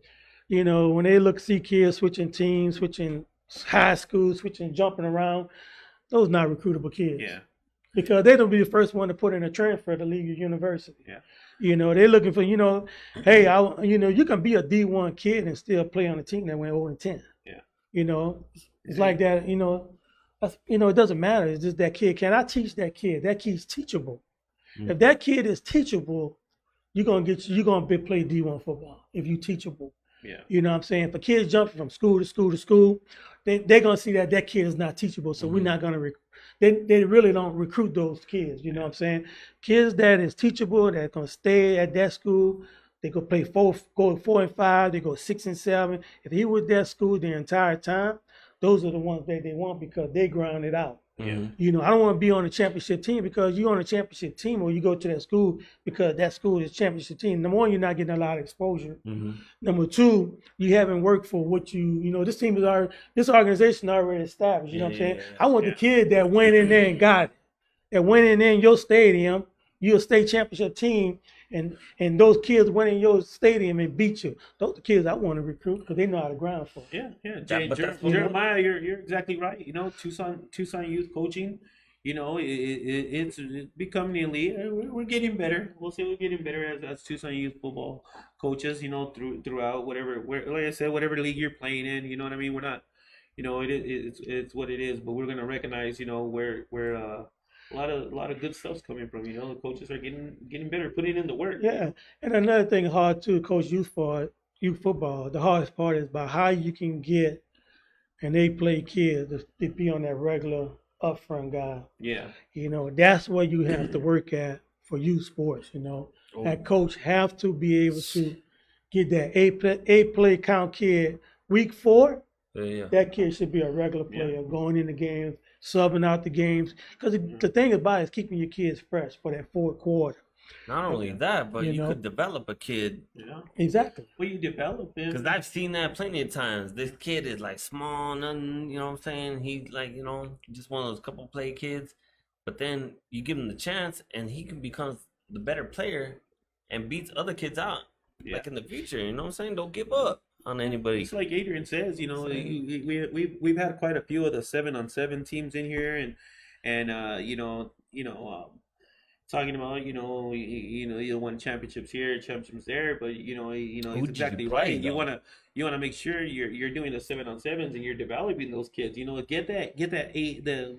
When they see kids switching teams, switching high school, switching, jumping around, those not recruitable kids. yeah, Because they don't be the first one to put in a transfer to leave your university. yeah, They're looking for, hey, you can be a D1 kid and still play on a team that went 0-10. yeah. It's like that, it doesn't matter. It's just that kid. Can I teach that kid? That kid's teachable. Mm. If that kid is teachable, you're gonna play D1 football if you teachable. Yeah. You know what I'm saying? For kids jumping from school to school to school, they're gonna see that kid is not teachable. So we're not gonna they really don't recruit those kids. You know what I'm saying? Kids that is teachable, that gonna stay at that school, they go play go 4 and 5, they go 6 and 7. If he was that school the entire time, those are the ones that they want because they grounded out. Mhm. I don't want to be on a championship team because you're on a championship team or you go to that school because that school is championship team. Number one, you're not getting a lot of exposure. Mhm. Number two, you haven't worked for what this organization already established. You know what I'm saying? Yeah, I want the kid that went in there and got it, that went in there in your stadium, you're a state championship team, and those kids went in your stadium and beat you. Those are the kids I want to recruit because they know how to ground for. Yeah, yeah. But that's- Jeremiah, you're exactly right. Tucson youth coaching, it's becoming elite. We're getting better. We'll say we're getting better as Tucson youth football coaches. Throughout like I said, whatever league you're playing in. You know what I mean? We're not. It's what it is. But we're gonna recognize, where a lot of good stuff's coming from. The coaches are getting better, putting in the work. Yeah, and another thing hard to coach youth for, youth football, the hardest part is about how you can get an A-play kid to be on that regular upfront guy. Yeah. That's what you have to work at for youth sports. Oh, That coach have to be able to get that A-play count kid week 4. yeah. That kid should be a regular player going in the games, subbing out the games. Because the thing about it is keeping your kids fresh for that fourth quarter. Not only that, but you know? could develop a kid. Yeah. Exactly. Well, you develop it. Because I've seen that plenty of times. This kid is like small, nothing, you know what I'm saying? He's like, just one of those couple play kids. But then you give him the chance and he can become the better player and beats other kids out. Yeah. Like in the future, you know what I'm saying? Don't give up on anybody. It's like Adrian says, we've had quite a few of the 7-on-7 teams in here, and talking about you won championships here, championships there, but he's Who'd exactly you play, right. though? You wanna make sure you're doing the 7-on-7s and you're developing those kids. Get that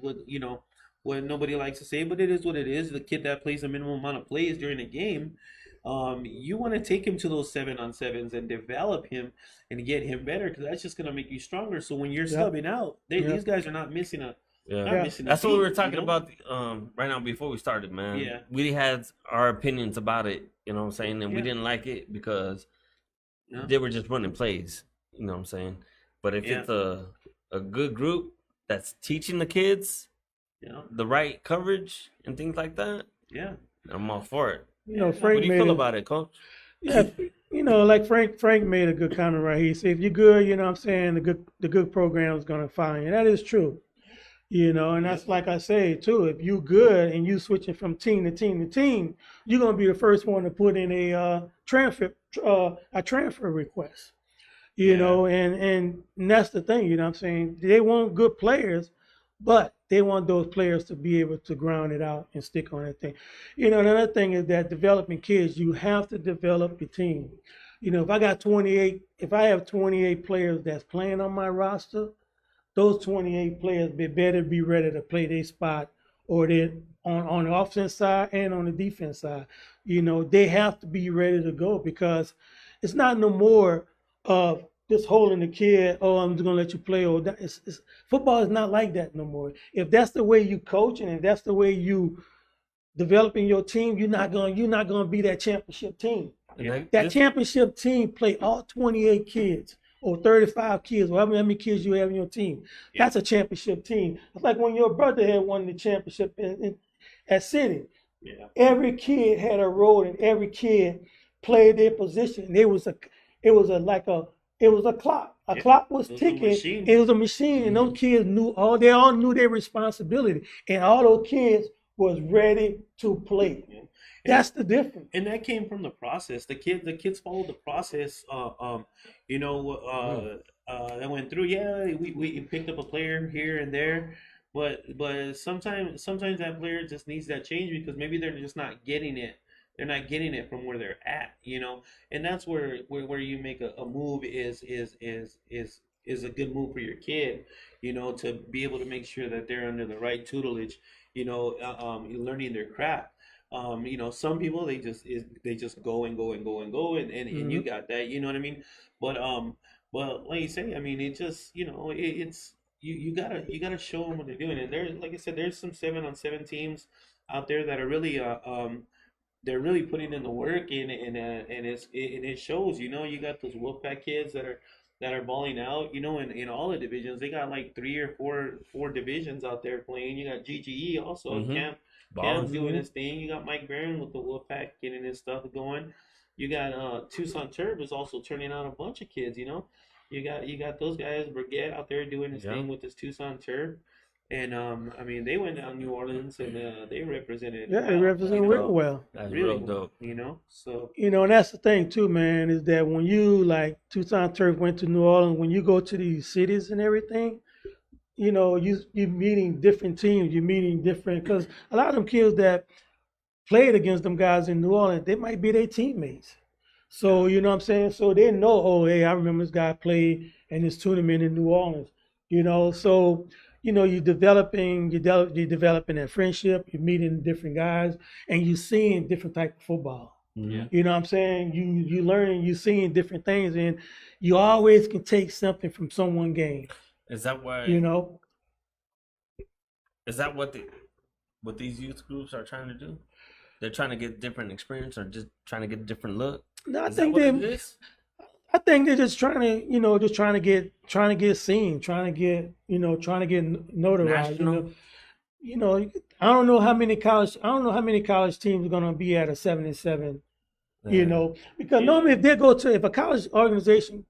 what nobody likes to say, but it is what it is. The kid that plays the minimum amount of plays during a game. You want to take him to those 7-on-7s and develop him and get him better, because that's just going to make you stronger. So when you're subbing out, these guys are not missing a That's what we were talking about right now before we started, man. Yeah. We had our opinions about it, you know what I'm saying? And we Yeah. didn't like it because Yeah. they were just running plays, you know what I'm saying? But if it's a good group that's teaching the kids the right coverage and things like that, I'm all for it. Frank What do you made feel it- about it, Coach? Yeah, like Frank made a good comment right here. He said, if you're good, you know what I'm saying, the good program is gonna find you. That is true. And that's like I say too, if you good and you switching from team to team to team, you're gonna be the first one to put in a transfer request. And that's the thing, you know what I'm saying? They want good players, but they want those players to be able to ground it out and stick on that thing. Another thing is that developing kids, you have to develop your team. If I have 28 players that's playing on my roster, those 28 players better be ready to play their spot, or they're on the offense side and on the defense side. They have to be ready to go, because it's not no more of just holding the kid, I'm just gonna let you play. Or that. Football is not like that no more. If that's the way you coaching and that's the way you developing your team, you're not gonna be that championship team. That championship team play all 28 kids or 35 kids, or however many kids you have in your team. That's a championship team. It's like when your brother had won the championship at City. Yeah. Every kid had a role, and every kid played their position. It was a clock. A clock was ticking. It was a machine, and those kids they all knew their responsibility, and all those kids was ready to play. Yeah. That's the difference. And that came from the process. The kids followed the process. That went through. Yeah, we picked up a player here and there, but sometimes that player just needs that change, because maybe they're just not getting it. They're not getting it from where they're at, and that's where you make a move is a good move for your kid, to be able to make sure that they're under the right tutelage, learning their craft. Some people they just go and go and go and go, and you got that, you know what I mean? But like you say, I mean, it just it's you gotta show them what they're doing, and like I said, there's some 7-on-7 teams out there that are really they're really putting in the work, and it shows. You got those Wolfpack kids that are balling out. In all the divisions, they got like 3 or 4 divisions out there playing. You got GGE also Cam's doing his thing. You got Mike Barron with the Wolfpack getting his stuff going. You got Tucson Turf is also turning out a bunch of kids. You got those guys, Brigette out there doing his thing with his Tucson Turf. And I mean, they went down New Orleans and they represented. Yeah, they represented real well. That's really real dope. So and that's the thing too, man, is that when you like Tucson Turf went to New Orleans, when you go to these cities and everything, you're meeting different teams, you're meeting different, because a lot of them kids that played against them guys in New Orleans, they might be their teammates. So you know what I'm saying? So they know, oh, hey, I remember this guy played in this tournament in New Orleans. So you're developing that friendship, you're meeting different guys, and you're seeing different type of football. Yeah. You know what I'm saying? You learning, you seeing different things, and you always can take something from someone game. Is that why? You know, Is that what these youth groups are trying to do? They're trying to get different experience, or just trying to get a different look. no, Is that what it is? I think they're just trying to, just trying to get seen, trying to get notarized. National. I don't know how many college teams are going to be at a 7-7. Yeah. Because Yeah. normally if a college organization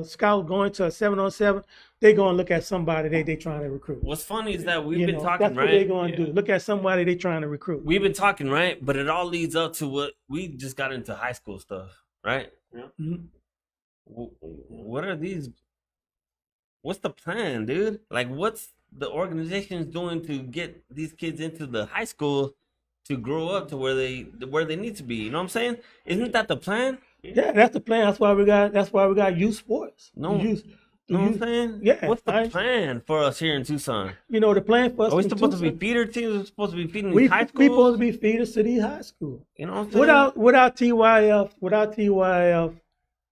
scout going to a 7-on-7, they're going to look at somebody they trying to recruit. What's funny is that we've been talking, That's what they're right? going to do. Look at somebody they trying to recruit. We've been talking, right? But it all leads up to what we just got into high school stuff, right? Mhm. What are these? What's the plan, dude? Like, what's the organizations doing to get these kids into the high school to grow up to where they need to be? You know what I'm saying? Isn't that the plan? Yeah, that's the plan. That's why we got youth sports. No. Youth, You know what I'm youth, saying? yeah, What's the plan for us here in Tucson? the plan for us Are we in supposed to be Tucson, feeder teams? We're supposed to be feeding we these high we supposed schools? to be feeders to these high school. You know what I'm saying? Without TYF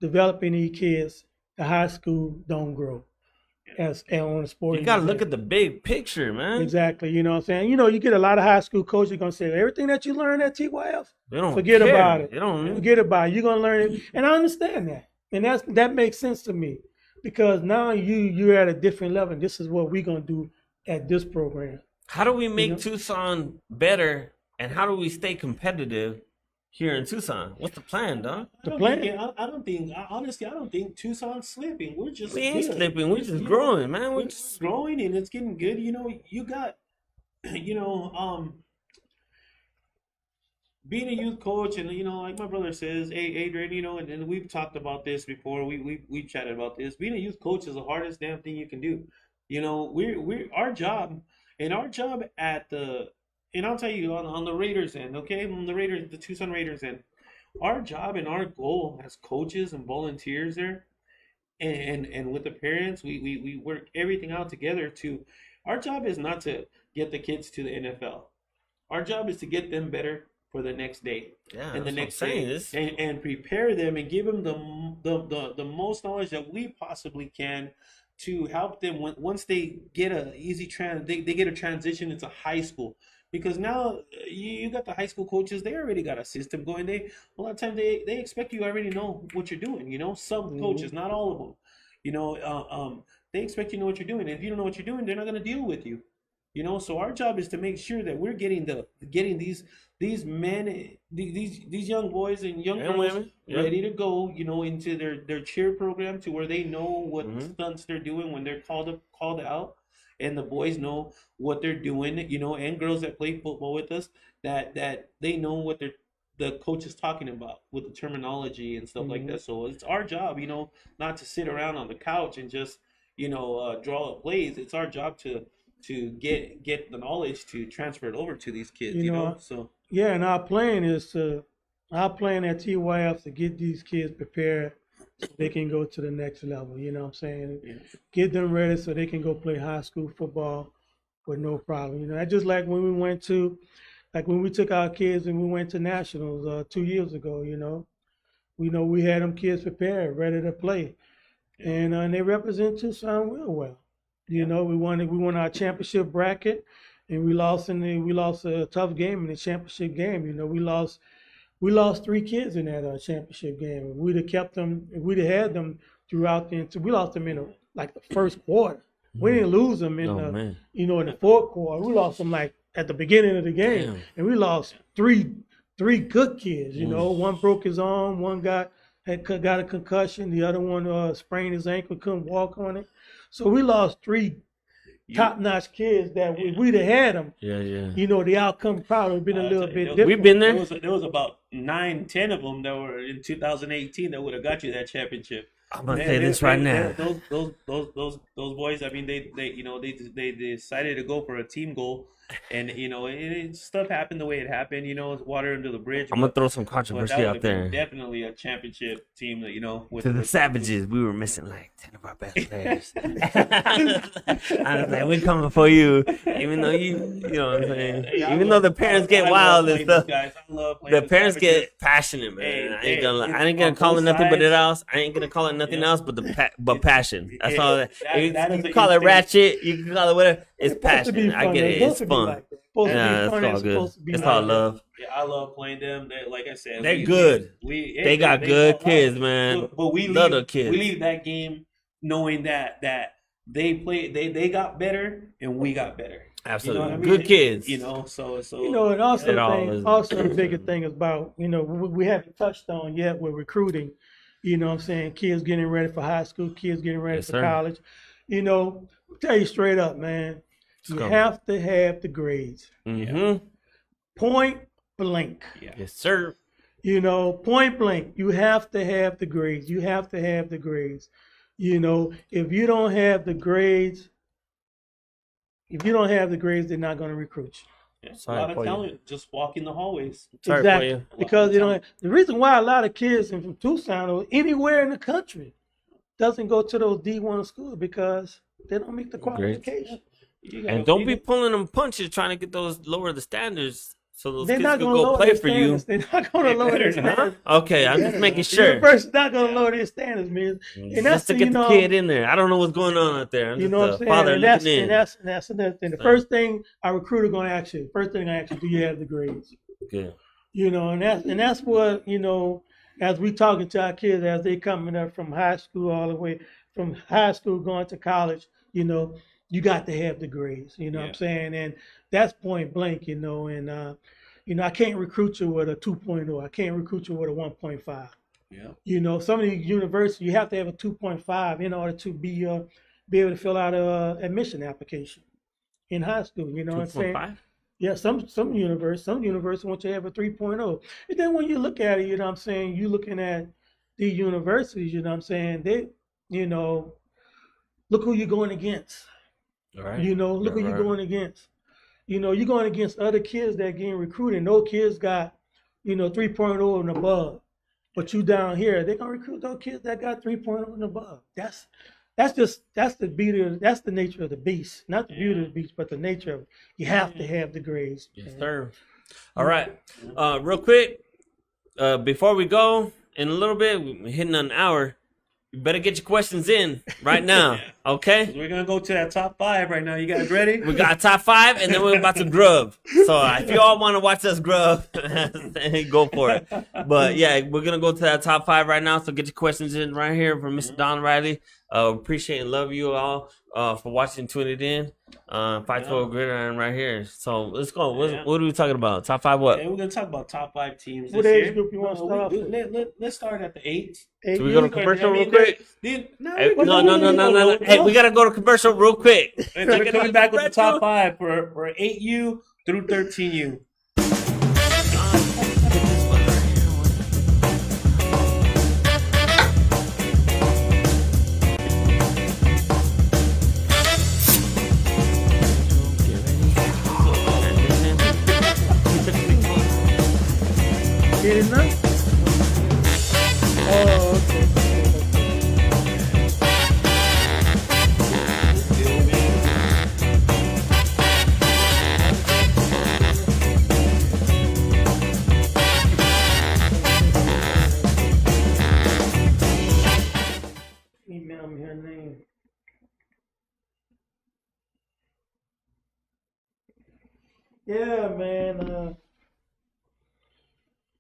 developing these kids, the high school don't grow as on the sporting. You gotta look event. at the big picture, man. Exactly. You know what I'm saying? You get a lot of high school coaches gonna say everything that you learn at TYF, They don't forget care. about it. They don't. Forget about it. You're gonna learn it, and I understand that, and that makes sense to me because now you're at a different level. And this is what we're gonna do at this program. How do we make know? Tucson better, and how do we stay competitive here in Tucson? What's the plan, dog? The plan. Honestly, I don't think Tucson's slipping. We're just We ain't good. slipping. We're just growing, man. We're just growing and it's getting good. You got, being a youth coach, and like my brother says, hey Adrian, and we've talked about this before. We've chatted about this. Being a youth coach is the hardest damn thing you can do. We're our job, and our job and I'll tell you on the Raiders end, okay, on the Tucson Raiders end, our job and our goal as coaches and volunteers there, and with the parents, we work everything out together to. Our job is not to get the kids to the NFL. Our job is to get them better for the next day Yeah, and the that's what I'm next saying. day, and prepare them and give them the most knowledge that we possibly can to help them once they get they get a transition into high school, because now you got the high school coaches, they already got a system going. A lot of times they expect you already know what you're doing. Some coaches, not all of them, they expect you to know what you're doing, and if you don't know what you're doing, they're not going to deal with you. So our job is to make sure that we're getting these men, these young boys and young And girls women, yeah. ready to go, into their cheer program, to where they know what Mhm. stunts they're doing when they're called out, and the boys know what they're doing, and girls that play football with us, that they know what the coach is talking about with the terminology and stuff like Mhm. that. So it's our job, not to sit around on the couch and just draw up plays. It's our job to get the knowledge to transfer it over to these kids. So Yeah, and our plan at TYF to get these kids prepared so they can go to the next level. You know what I'm saying? yeah. Get them ready so they can go play high school football with no problem. That's just like when we took our kids and we went to nationals 2 years ago. We had them kids prepared, ready to play, and they represent Tucson real well. We won our championship bracket, and we lost a tough game in the championship game. We lost 3 kids in that championship game. If we'd have kept them, if we'd have had them throughout we lost them in the first quarter. We didn't lose them in Oh, man. in the fourth quarter. We lost them like at the beginning of the game, Damn. and we lost three good kids. One broke his arm, one got a concussion, the other one sprained his ankle, couldn't walk on it. So we lost 3 top-notch kids that if we'd have had them, Yeah. the outcome probably would have been a little bit We've different. been there. There was about 9, 10 of them that were in 2018 that would have got you that championship. I'm gonna say this right now. Those boys. I mean, they decided to go for a team goal, and stuff happened the way it happened. It's water under the bridge. I'm gonna throw some But that controversy would out have been there. definitely a championship team that with To the with Savages, we were missing like 10 of our best players. I was like, we're coming for you, even though you know what I'm saying. Yeah, Even though the parents get wild and stuff, Guys, I love playing the parents Savages. get passionate, man. Hey, I ain't gonna, hey, I ain't gonna on call it both nothing but it sides. else. I ain't gonna call it nothing Yeah. else but passion. That's all. that You is can the call it instinct. ratchet. You can call it whatever. It's supposed to be passion. I fun. get it. It's It's supposed to be fun. like that. Supposed to be Yeah, fun. it's all It's good. supposed to be It's like all that. love. Yeah, I love playing them. Like I said, They're good. They got good all kids, right. man. But we Love the leave kids. we leave that game knowing that they got better and we got better. Absolutely. what I mean? Good kids. So And also It all the is- also the bigger thing is about, we haven't touched on yet with recruiting. What I'm saying? Kids getting ready for high school, kids getting ready Yes, for sir. college. I'll tell you straight up, man. You coming. have to have the grades. Mm-hmm. Point blank. yeah. Yes, sir. Point blank. You have to have the grades. You have to have the grades. If you don't have the grades, they're not going to recruit you. Yeah, Sorry a lot for of you. talent just walking the hallways. Sorry Exactly. for you. Because the reason why a lot of kids from Tucson or anywhere in the country doesn't go to those D1 schools because they don't meet the qualifications. And don't be pulling them punches trying to get those lower the standards so those They're kids not can going to go lower play their for you. standards. They're not going to lower their better not. standards. Okay, I'm just making The sure. university's not going to lower their standards, man. And Just that's to get the kid in there. I don't know what's going on out there. I'm You just know what a I'm saying? father And that's, looking in. and that's another thing. The So- first thing our recruiter going to ask you, do you have the grades? Good. And that's what, as we talking to our kids as they coming up from high school all the way from high school going to college, you got to have the grades, what I'm Yeah. saying? And that's point blank, and I can't recruit you with a 2.0. I can't recruit you with a 1.5. Yeah. Some of the universities you have to have a 2.5 in order to be able to fill out a admission application in high school. You know what I'm saying? 2.5? Yeah, some universities want you to have a 3.0. And then when you look at it, you're looking at the universities, they, look who you're going against. All right. Look who you're going against. You're going against other kids that getting recruited. No kids got, 3.0 and above. But you down here, they're gonna recruit those kids that got 3.0 and above. That's the beauty. That's the nature of the beast. Not the beauty of the beast, but the nature of it. You have to have the grades. Yes, sir. All right. Real quick, before we go, in a little bit, we're hitting an hour. You better get your questions in right now, okay? We're gonna go to that top 5 right now. You guys ready? We got top 5, and then we're about to grub. So if you all want to watch us grub, go for it. But yeah, we're gonna go to that top 5 right now. So get your questions in right here from Mr. Don Riley. Appreciate and love you all for watching, tuning in. 512 Gridiron right here. So let's go. What are we talking about? Top 5 what? Yeah, we're gonna talk about top 5 teams. What this age year. group you wanna start off Let's start at the 8. So we go to commercial real quick? Then, Hey, no. Hey, we gotta go to commercial real quick. we're coming back with the top 5 for 8U through 13U. Get it now? Oh, okay. Email me her name. Yeah, man.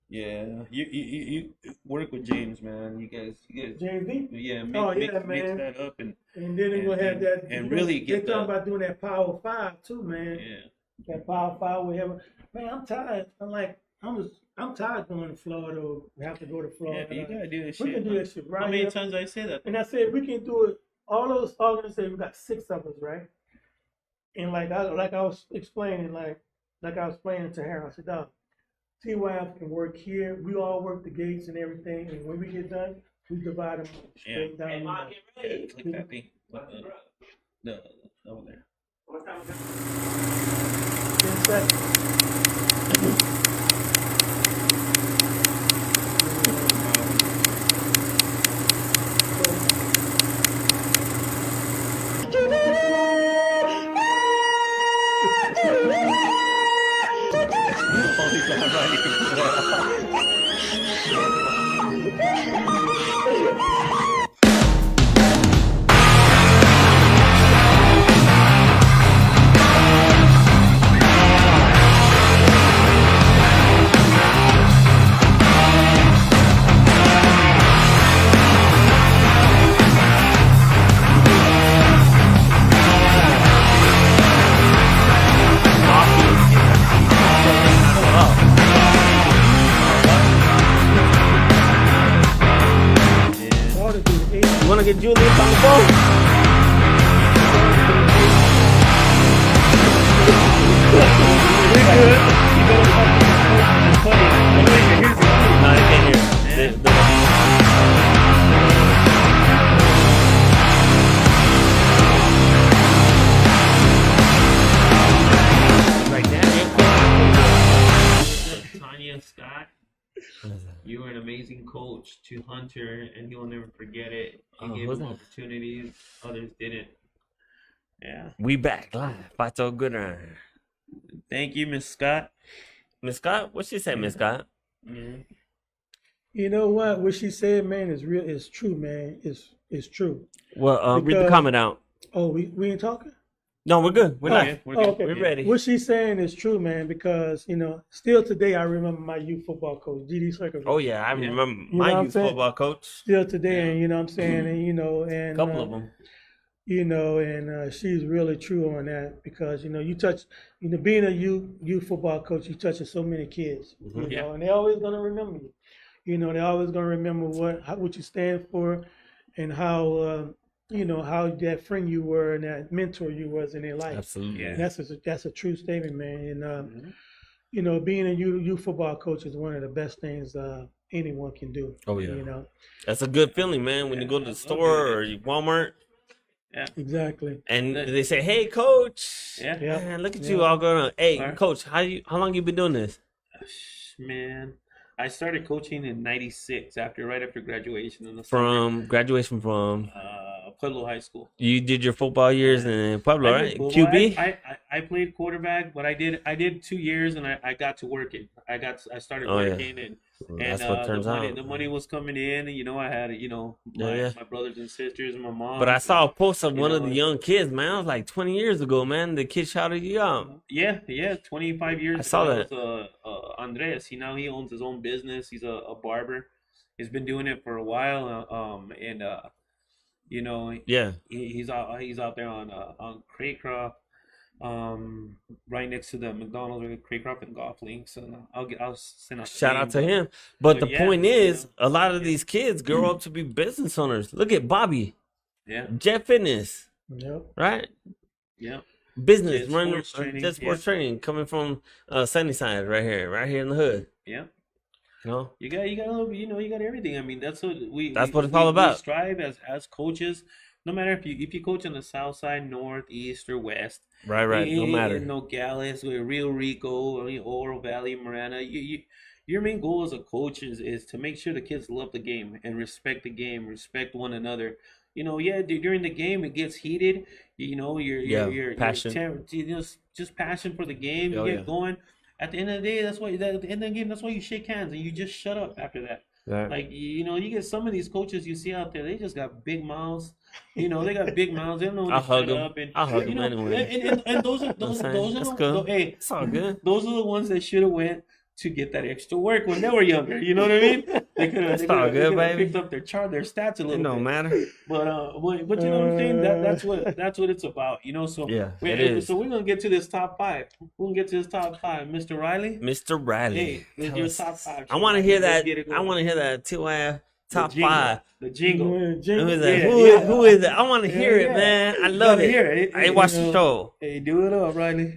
Yeah, you work with James, man. You guys, JV. yeah, Yeah, mix man. that up and And then they're gonna have that. and really They're get talking the about doing that Power 5 too, man. yeah. That Power 5 we have. Man, I'm tired. I'm tired going to Florida. We have to go to Yeah, Florida. you gotta do this We shit. can do man. that shit right How many here. times I say that? And I said we can do it. All those organizations, we got 6 of us, right? And like I was explaining to Harold, I said, dog, TYF can work here. We all work the gates and everything. And when we get done, we divide them straight down. Hey, Mom, get ready. Click that thing. Over there. What time is it? 10 seconds. Holy God, Riley. Ought to do the eight. You want to get Julius on the phone? No, they can't hear. Right Tanya Scott, you were an amazing coach to Hunter, and he will never forget it. You gave who's him that? opportunities, others didn't. Yeah. We back live. Pato Goodrun. Thank you, Miss Scott. Miss Scott? What she say, Miss Scott? You know what she said, man, is real. It's true, man. It's true. Well, read the Because- comment out. Oh, we ain't talking? No, we're good. We're Oh, live. We're good. okay. We're ready. What she's saying is true, man, because, still today I remember my youth football coach, G.D. Circus. Oh, yeah. I remember know my what I'm youth saying? football coach. Still today, and you know what I'm saying, and A couple of them. and she's really true on that because you touch, being a youth football coach, you touching so many kids, Yeah. and they're always gonna remember you. They're always gonna remember what you stand for, and how how that friend you were and that mentor you was in their life. Absolutely. Yeah. And that's a true statement, man. And being a youth football coach is one of the best things anyone can do. Oh, yeah. You know, That's a good feeling, man, when you go to the store or Walmart exactly. and they say, "Hey, coach." Yeah. Yeah. Man, look at you all going on. Hey, Right. coach, how long you been doing this? Man, I started coaching in '96 right after graduation in the From graduation from summer, Pueblo High School. you did your football years in Pueblo, I right? did football. QB. I played quarterback, but I did 2 years and I got to work it. I started Oh, yeah. working and That's what turns out. the money was coming in, and I had my brothers and sisters and my mom. But I saw a post of You one of know, the young kids, man. It was like 20 years ago, man. The kid shouted you out. Yeah, 25 years I saw ago. that. That was Andres. He owns his own business. He's a barber. He's been doing it for a while. Yeah. He's out there on Craycroft, right next to the McDonald's or Craycroft and Golf Links, and I'll send out the Shout name, out to but- him. But but the yeah, point you is, know, a lot of these kids grow up to be business owners. Look at Bobby, Yeah, Jet Fitness, Yep. right? yeah. Business, Jet running Sports Training, Jet Sports Training, coming from Sunnyside, right here in the hood. Yeah, You know, you got a little, you got everything. I mean, that's what That's what it's all we about. strive as coaches. No matter if you coach on the south side, north, east, or west. right. No in matter. Nogales, or Rio Rico, or Oro Valley, Marana. Your main goal as a coach is to make sure the kids love the game and respect the game, respect one another. During the game it gets heated. You're passion. just passion for the game. You Oh, get yeah. going. At the end of the day, at the end of the game, that's why you shake hands and you just shut up after that. Right. Like, you get some of these coaches you see out there, they just got big mouths. They got big mouths. They don't know when I'll to hug shut 'em. up. And I'll hug you 'em know, anyway. And those are That's the cool. hey, It's all good. those are the ones that should have went to get that extra work when they were younger. You know what I mean? They could It's have all good, baby. picked up their stats a little It don't bit. matter. But you know what I'm saying? That's what it's about. So Yeah, it is. So we're gonna get to this top five. We're gonna get to this top five, Mr. Riley. Mr. Riley. Hey, tell your us. top five. I want to hear Let's that. get it I going. want to hear that TYF top jingle. 5. The jingle. Who is that? Yeah, Who yeah. who is it? I want to Yeah, hear it, yeah. man. I You love gotta it. hear it. I watched the show. Hey, do it up, Riley.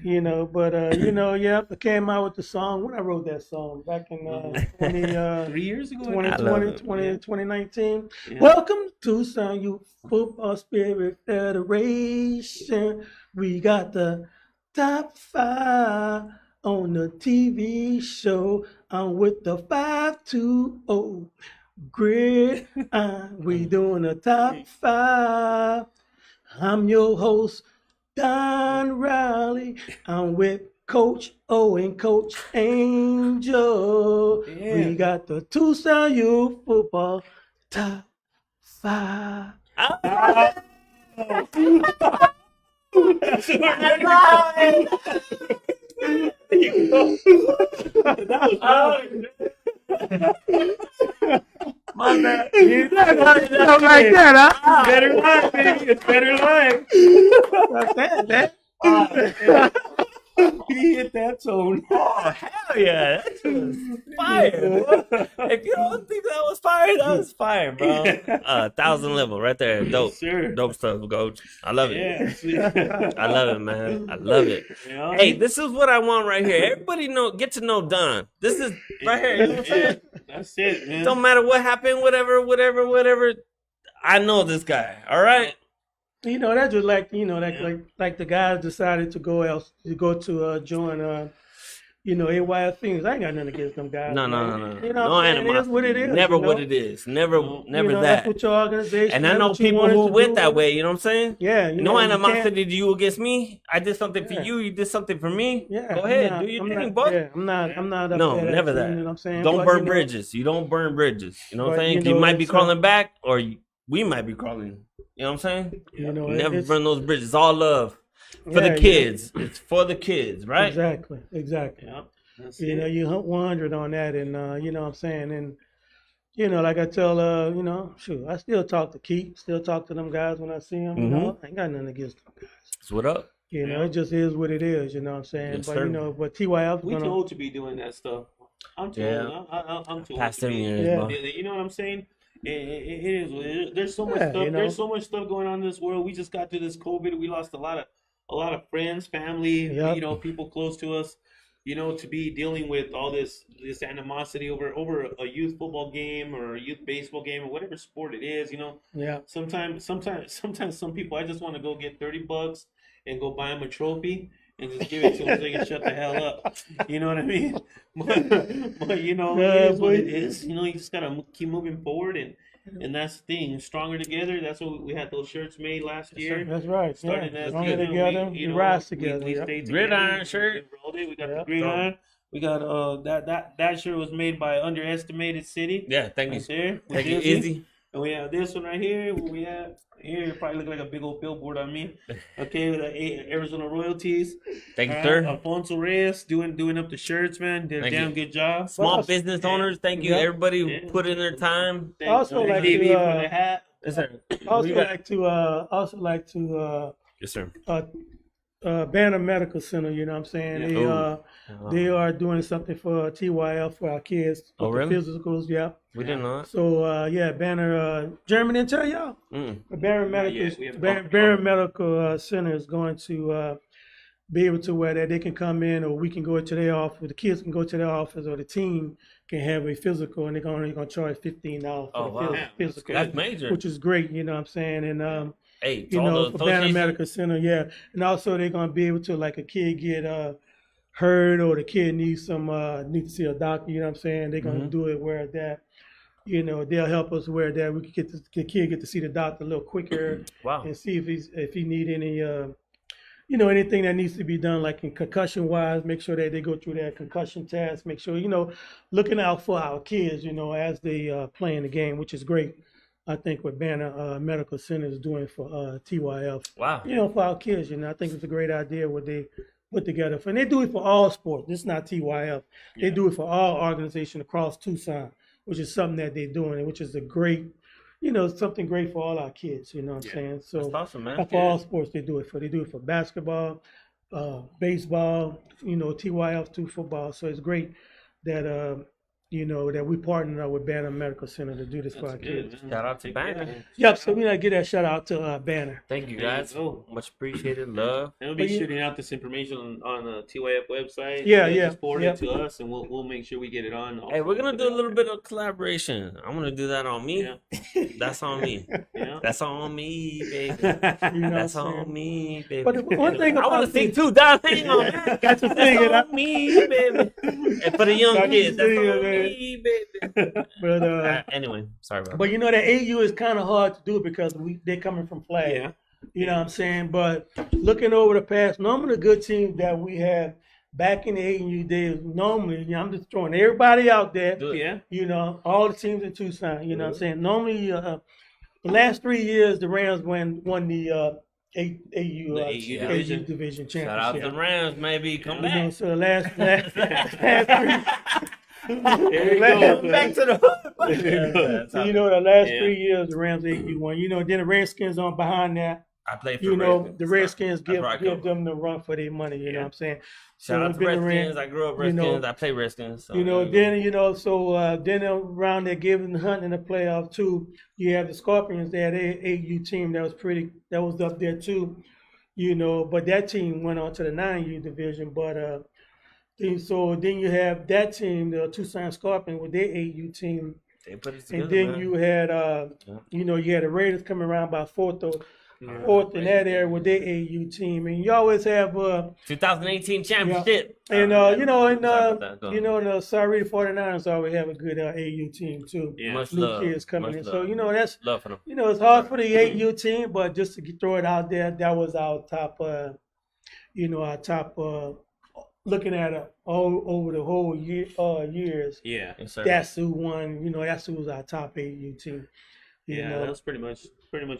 But yep, I came out with the song when I wrote that song back in 3 years ago. 2020, it. 2019. Yeah. Welcome to Tucson Youth Football Spirit Federation. We got the top 5 on the TV show. I'm with the 520 grid. We doing a top 5. I'm your host, Don Riley. I'm with Coach O and Coach Angel. Yeah. We got the Tucson Youth Football top 5. My bad. Stuff like that, huh? Better life, baby. It's better life. Like that, man. He hit that tone. Oh, hell yeah. That shit was fire. If you don't think that was fire, that was fire, bro. 1,000 level right there. Dope. Sure. Dope stuff, Coach. I love it. Yeah. I love it, man. I love it. Yeah. Hey, this is what I want right here. Everybody get to know Don. This is right here. You know what I'm saying? That's it, man. Don't matter what happened, whatever. I know this guy. All right. You know, that's just like, you know, like the guys decided to go join AYF things. I ain't got nothing against them guys. No. You know No what I'm saying? It is what it is. Never you know? what it is. Never You know, that. That's what your organization. And I that's know what you people wanted who to went do. that way. You know what I'm saying? Yeah. You No know, you animosity to you against me. I did something for Yeah. you. You did something for me. Yeah, Go ahead, do your thing, boy. Yeah, I'm not. No, upset at never you, that. You know what I'm saying? Don't But, burn you know, bridges. You don't burn bridges. You know what I'm But, saying? you You know, might be it's, crawling back, or we might be crawling. You know what I'm saying? You know, Never it's- burn those bridges. All love for yeah, the kids. It's for the kids, right? Exactly. Yeah. That's You know, it. you hunt 100 on that, and you know what I'm saying, and you know, like I tell, shoot, I still talk to Keith, still talk to them guys when I see them. You know, I ain't got nothing against them guys. So what up? You know, Yeah. it just is what it is. You know what I'm saying? Yes, but sir. you know, but TYF is We gonna. too old to be doing that stuff. I'm too Yeah. old. I'm too Past old 7 to be. years, Yeah. bro. You know what I'm saying? It is. What it is. There's so much Yeah, stuff. you know. There's so much stuff going on in this world. We just got through this COVID. We lost a lot of friends, family. Yep. You know, people close to us. You know, to be dealing with all this animosity over a youth football game or a youth baseball game or whatever sport it is. You know, Yeah. sometimes some people, I just want to go get $30 and go buy them a trophy and just give it to them so they can shut the hell up. You know what I mean? But you know, Yeah, it is what boy. it is. You know, you just gotta keep moving forward, and that's the thing. Stronger together. That's what we had those shirts made last year. That's right. Started Yeah. as Stronger you know, together, we, you we know, rise we together. yeah. stayed Gridiron together. shirt. We rolled it. We got Yeah. the gridiron. We got that shirt was made by Underestimated City. Yeah, thank you. Right there. with Thank you, Izzy. Izzy. And we have this one right here. What we have here, it probably look like a big old billboard on me. Okay, with the Arizona Royalties. Thank you, All sir. right, Alfonso Reyes doing up the shirts, man. Did a Thank damn you. good job. Small Well, business yeah. owners, thank you. Yeah. Everybody who Yeah. put in their time. Thanks Also to like TV to, for the hat. Yes, sir. Also You got- like to Yes, sir. Banner Medical Center. You know what I'm saying? Yeah. They are doing something for TYF for our kids. Oh, with really? The physicals, yeah. We didn't know that. So Banner. Jeremy didn't tell y'all. The Banner yet. We haven't Medical talked Banner about it. Medical Center is going to be able to where that they can come in, or we can go to their office. The kids can go to their office, or the team can have a physical, and they're only going to charge $15 for Oh, the wow. Yeah, physical, That's major. which is great. You know what I'm saying? And Hey, you to all know, the for Banner associations, Medical Center, yeah. And also they're gonna be able to, like, a kid get hurt, or the kid needs need to see a doctor, you know what I'm saying? They're gonna do it where that, you know, they'll help us where that we can the kid get to see the doctor a little quicker wow. and see if he need any anything that needs to be done, like in concussion wise, make sure that they go through that concussion test, make sure, looking out for our kids, as they playing the game, which is great. I think what Banner Medical Center is doing for TYF, Wow. for our kids, I think it's a great idea what they put together. And they do it for all sports. This is not TYF. They do it for all organizations across Tucson, which is something that they're doing, which is a great, something great for all our kids, you know what I'm saying? So That's awesome, man. for all sports they do it for. They do it for basketball, baseball, TYF, 2 football. So it's great that that we partnered up with Banner Medical Center to do this for our kids. man. Shout out to Take Banner. care. Yep. So we gotta give that shout out to Banner. Thank you There you guys. go. Much appreciated. Love. And we'll be But yeah. shooting out this information on the TYF website. Yeah, Just forward yeah. it to us, and we'll make sure we get it on. Hey, we're gonna do a little bit of collaboration. I'm gonna do that on me. Yeah. That's on me. Yeah. That's on me, baby. You know what I'm That's saying? on me, baby. But the one thing I want about to sing too, Don. Hang on, man. Got to sing it. That's on me, baby. And for the young Got to kids, that's sing it, on man. me, baby. But Anyway, sorry about but that AU is kind of hard to do because they're coming from flag. Yeah. You know what I'm saying? But looking over the past, normally the good teams that we had back in the AU days, normally, I'm just throwing everybody out there. Do it. Yeah. All the teams in Tucson. You know what I'm saying? Normally, the last 3 years, the Rams won the AU division Shout out championship. to the Rams, maybe. Come back. So the last There you last, go. Back to the hood. so, the last Yeah. 3 years, the Rams AU won. Then the Redskins on behind that. I played for The Redskins That's where I give come them the run for their money. You know what I'm saying? Shout out it's to been the Redskins. Rams. I grew up you know, Redskins. I play Redskins. So, Then around there giving the hunt in the playoff too. You have the Scorpions. They had a AU team that was up there too. But that team went on to the 9U division. But then you have that team, the Tucson Scorpions, with their AU team. They put it together, And then man. you had you had the Raiders coming around by fourth in that area with their AU team, and you always have 2018 championship. the Sorry 49ers always have a good AU team too. Yeah. Much New love. kids coming Much in, love. so that's Love for them. it's hard for the AU team, but just to throw it out there, that was our top. Looking at it all over the whole years. Yeah. Yes, sir. That's who won. That's who was our top AU team. You Yeah, know? that's pretty much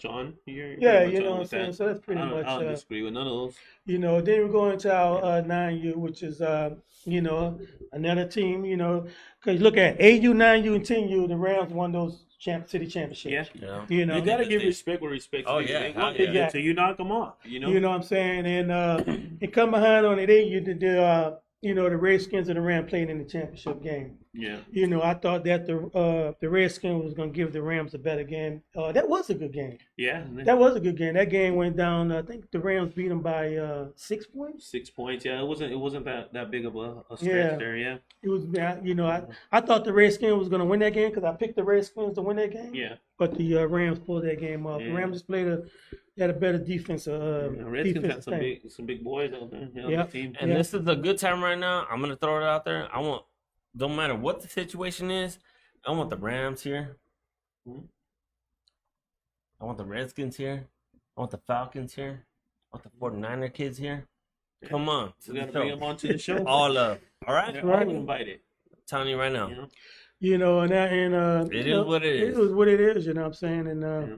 on. You're Yeah, pretty much you know on what I'm with saying. that. So that's pretty I much. don't disagree with none of those. Then we go into our 9U, which is another team. Because look at AU, 9U, and 10U. The Rams won those city championships. Yeah. Yeah. You gotta give respect where respect. Oh, is. yeah, They hell want yeah. it until you knock them off. You know what I'm saying? And and come behind on it, the Redskins and the Rams played in the championship game. Yeah. I thought that the Redskins was going to give the Rams a better game. That was a good game. Yeah. That was a good game. That game went down. I think the Rams beat them by 6 points. 6 points. Yeah, it wasn't that big of a stretch Yeah. there. Yeah. It was, I thought the Redskins was going to win that game because I picked the Redskins to win that game. Yeah. But the Rams pulled that game off. The Yeah. Rams just had a better defense. Redskins had some big boys out there. On Yep. the team. And Yeah. this is a good time right now. I'm gonna throw it out there. Don't matter what the situation is, I want the Rams here. Mhm. I want the Redskins here. I want the Falcons here. I want the 49er kids here. Come on. to We the gotta bring show. them onto the show. All love. All right? They're Right. all invited. I'm telling you right now. You know? And It is what it is. It is what it is. You know what I'm saying? And Yeah.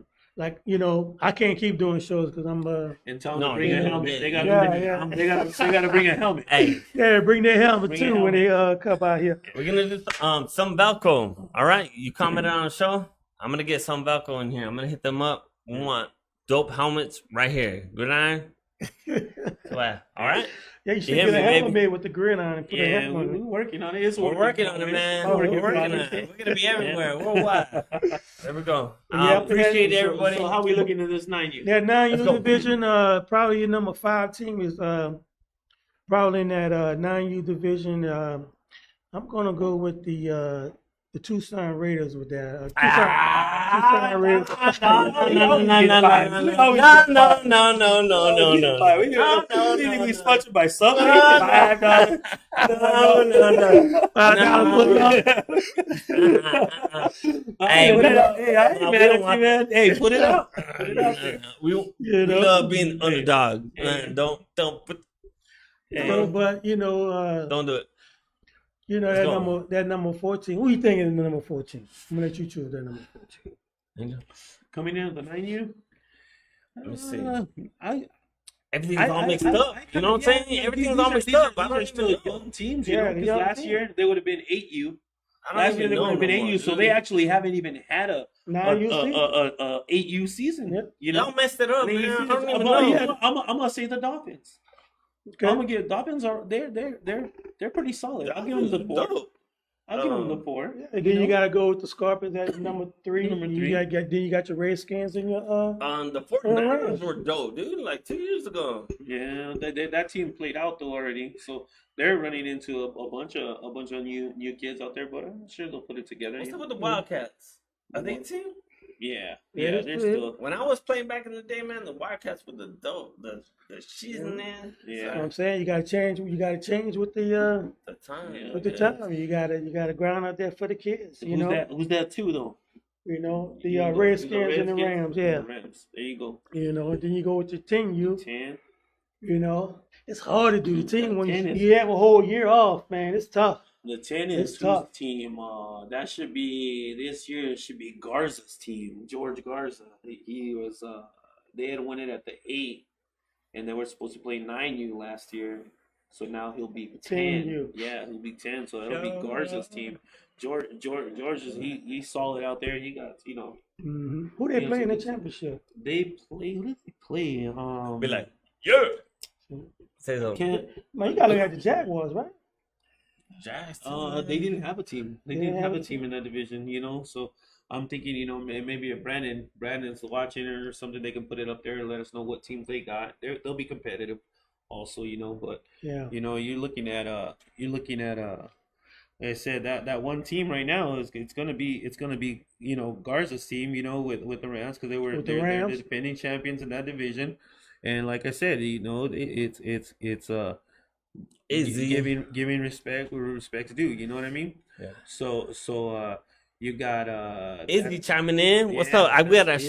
I can't keep doing shows because I'm And tell them No, to bring yeah, a helmet. They gotta yeah. they gotta bring a helmet. Hey, bring their helmet Bring too your when they come out here. we're gonna do some Velcro. All right? You commented on the show. I'm gonna get some Velcro in here. I'm gonna hit them up. We want dope helmets right here. Good eye. Well, all right? Yeah, you should Yeah, get a helmet baby. made with the grid on and put a Yeah, helmet on we're it. working on it. We're working on it, man. Oh, We're we're working on working it. on it. We're gonna be everywhere, worldwide. There we go. Yeah, Appreciate so- everybody. So how we looking at this 9U? That 9U Let's go. division, probably your number 5 team is probably in that 9U division. I'm gonna go with the Tucson Raiders with that. Tucson Raiders. We need to be sponsored by something. Hey, put it out. Hey, Hey, put it out. Put it out there. We You know? love being underdog. Hey. Don't put. But Don't do it. Let's go. that number 14. Who you think is the number 14? I'm gonna let you choose that number 14. Coming in at the 9U. Let me see. I Everything's all mixed up. You know what I'm saying? Everything's all mixed up. I These don't are even still know. young teams, Yeah, because young last team. year they would have been 8U. I don't Last even year they know would have been no 8U, more, so dude. they actually haven't even had a 9U season? 8U season. Yep. You know, Y'all messed it up, And man. they- I don't even I'm, know. I'm gonna say the Dolphins. Okay. I'm gonna give Dolphins are they're pretty solid. I'll give them the 4. Dope. I'll give them the 4. Yeah, and then you gotta go with the Scorpions at number 3. Number You 3. then you got your Redskins in your The Rams. 49ers were dope, dude. Like 2 years ago. Yeah, that team played out though already, so they're running into a bunch of new kids out there. But I'm sure they'll put it together. What's You up know? with the Wildcats? Are they a team? Yeah, Yeah, yeah, that's they're good. still. When I was playing back in the day, man, the Wildcats were the dope. The shit in there. Yeah. You know what I'm saying? You gotta change. You gotta change with the time. Yeah. with the time. You gotta ground out there for the kids. You know. Who's that too though? You know the You know, Redskins and the Rams. Yeah. The Rams. There you go. You know, and then you go with your team. 10. You know, it's hard to do the team when 10 is- you have a whole year off, man. It's tough. The 10 It's is tough. whose team? That should be this year. It should be Garza's team. George Garza. He was. They had won it at the 8, and they were supposed to play 9U last year. So now he'll be 10. 10U. Yeah, he'll be 10. So it'll be Garza's team. George is he's solid out there. He got Mm-hmm. Who they Yeah, play in the so- championship? They play. Who did they play? Be like, yeah. Say so. Can't. Man, you gotta look at the Jaguars, right? Jags. They didn't have a team. They They didn't didn't have have a a team in that division, So I'm thinking, maybe if Brandon's watching or something, they can put it up there and let us know what teams they got. They'll be competitive, also, But Yeah. you're looking at like I said, that one team right now it's gonna be Garza's team, with the Rams because With the they're Rams. the defending champions in that division, and like I said, it's Easy. giving respect where respect's due. You know what I mean? Yeah. So you got Izzy chiming in. What's Yeah, up? We got a that's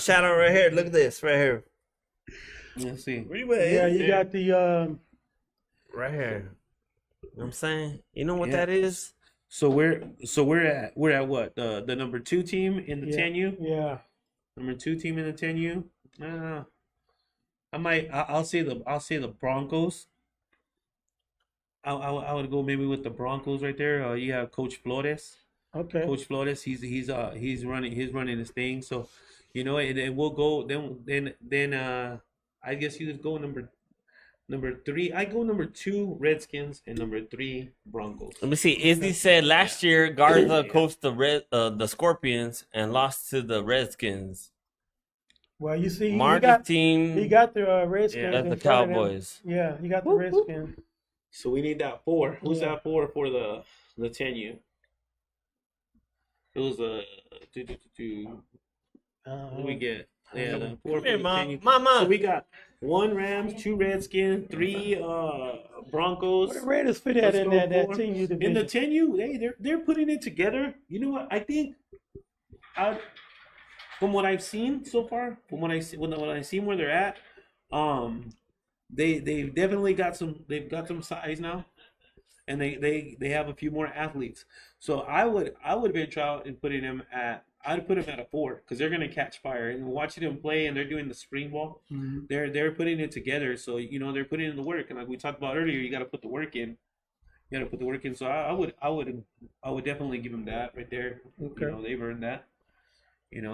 shout out right here. Look at this right here. let's see. Where you at? Yeah, you got the Right here. You know what I'm saying? You know what Yeah. that is? So we're at what the number 2 team in the Yeah. 10U. yeah. Number 2 team in the 10U. I'll say the Broncos. I would go maybe with the Broncos right there. You have Coach Flores. Okay. Coach Flores, he's running his thing. So, and we'll go then I guess you would go number 3. I go number 2 Redskins and number 3 Broncos. Let me see. Izzy said last year Garza coached the Scorpions and lost to the Redskins. Well, you see, Marty's team he got the Redskins. at in the front of him. Cowboys. Yeah, he got the Redskins. So we need that 4. Who's Yeah. that 4 for the 10U? It was what do we get? Yeah, the 4 Come here, for the Mom. 10U. Mama. So we got 1 Rams, 2 Redskins, 3 Broncos. Where the Raiders fit at Let's in go that for- team you division? In the 10U, they're putting it together. You know what? I think, from what I've seen so far, from when I seen where they're at, they've definitely got some size now, and they have a few more athletes. So I would venture out and putting them at. I'd put them at a 4 because they're gonna catch fire. And watching them play, and they're doing the spring ball. Mhm. They're putting it together. So they're putting in the work. And like we talked about earlier, you got to put the work in. You got to put the work in. So I would definitely give them that right there. Okay. They've earned that.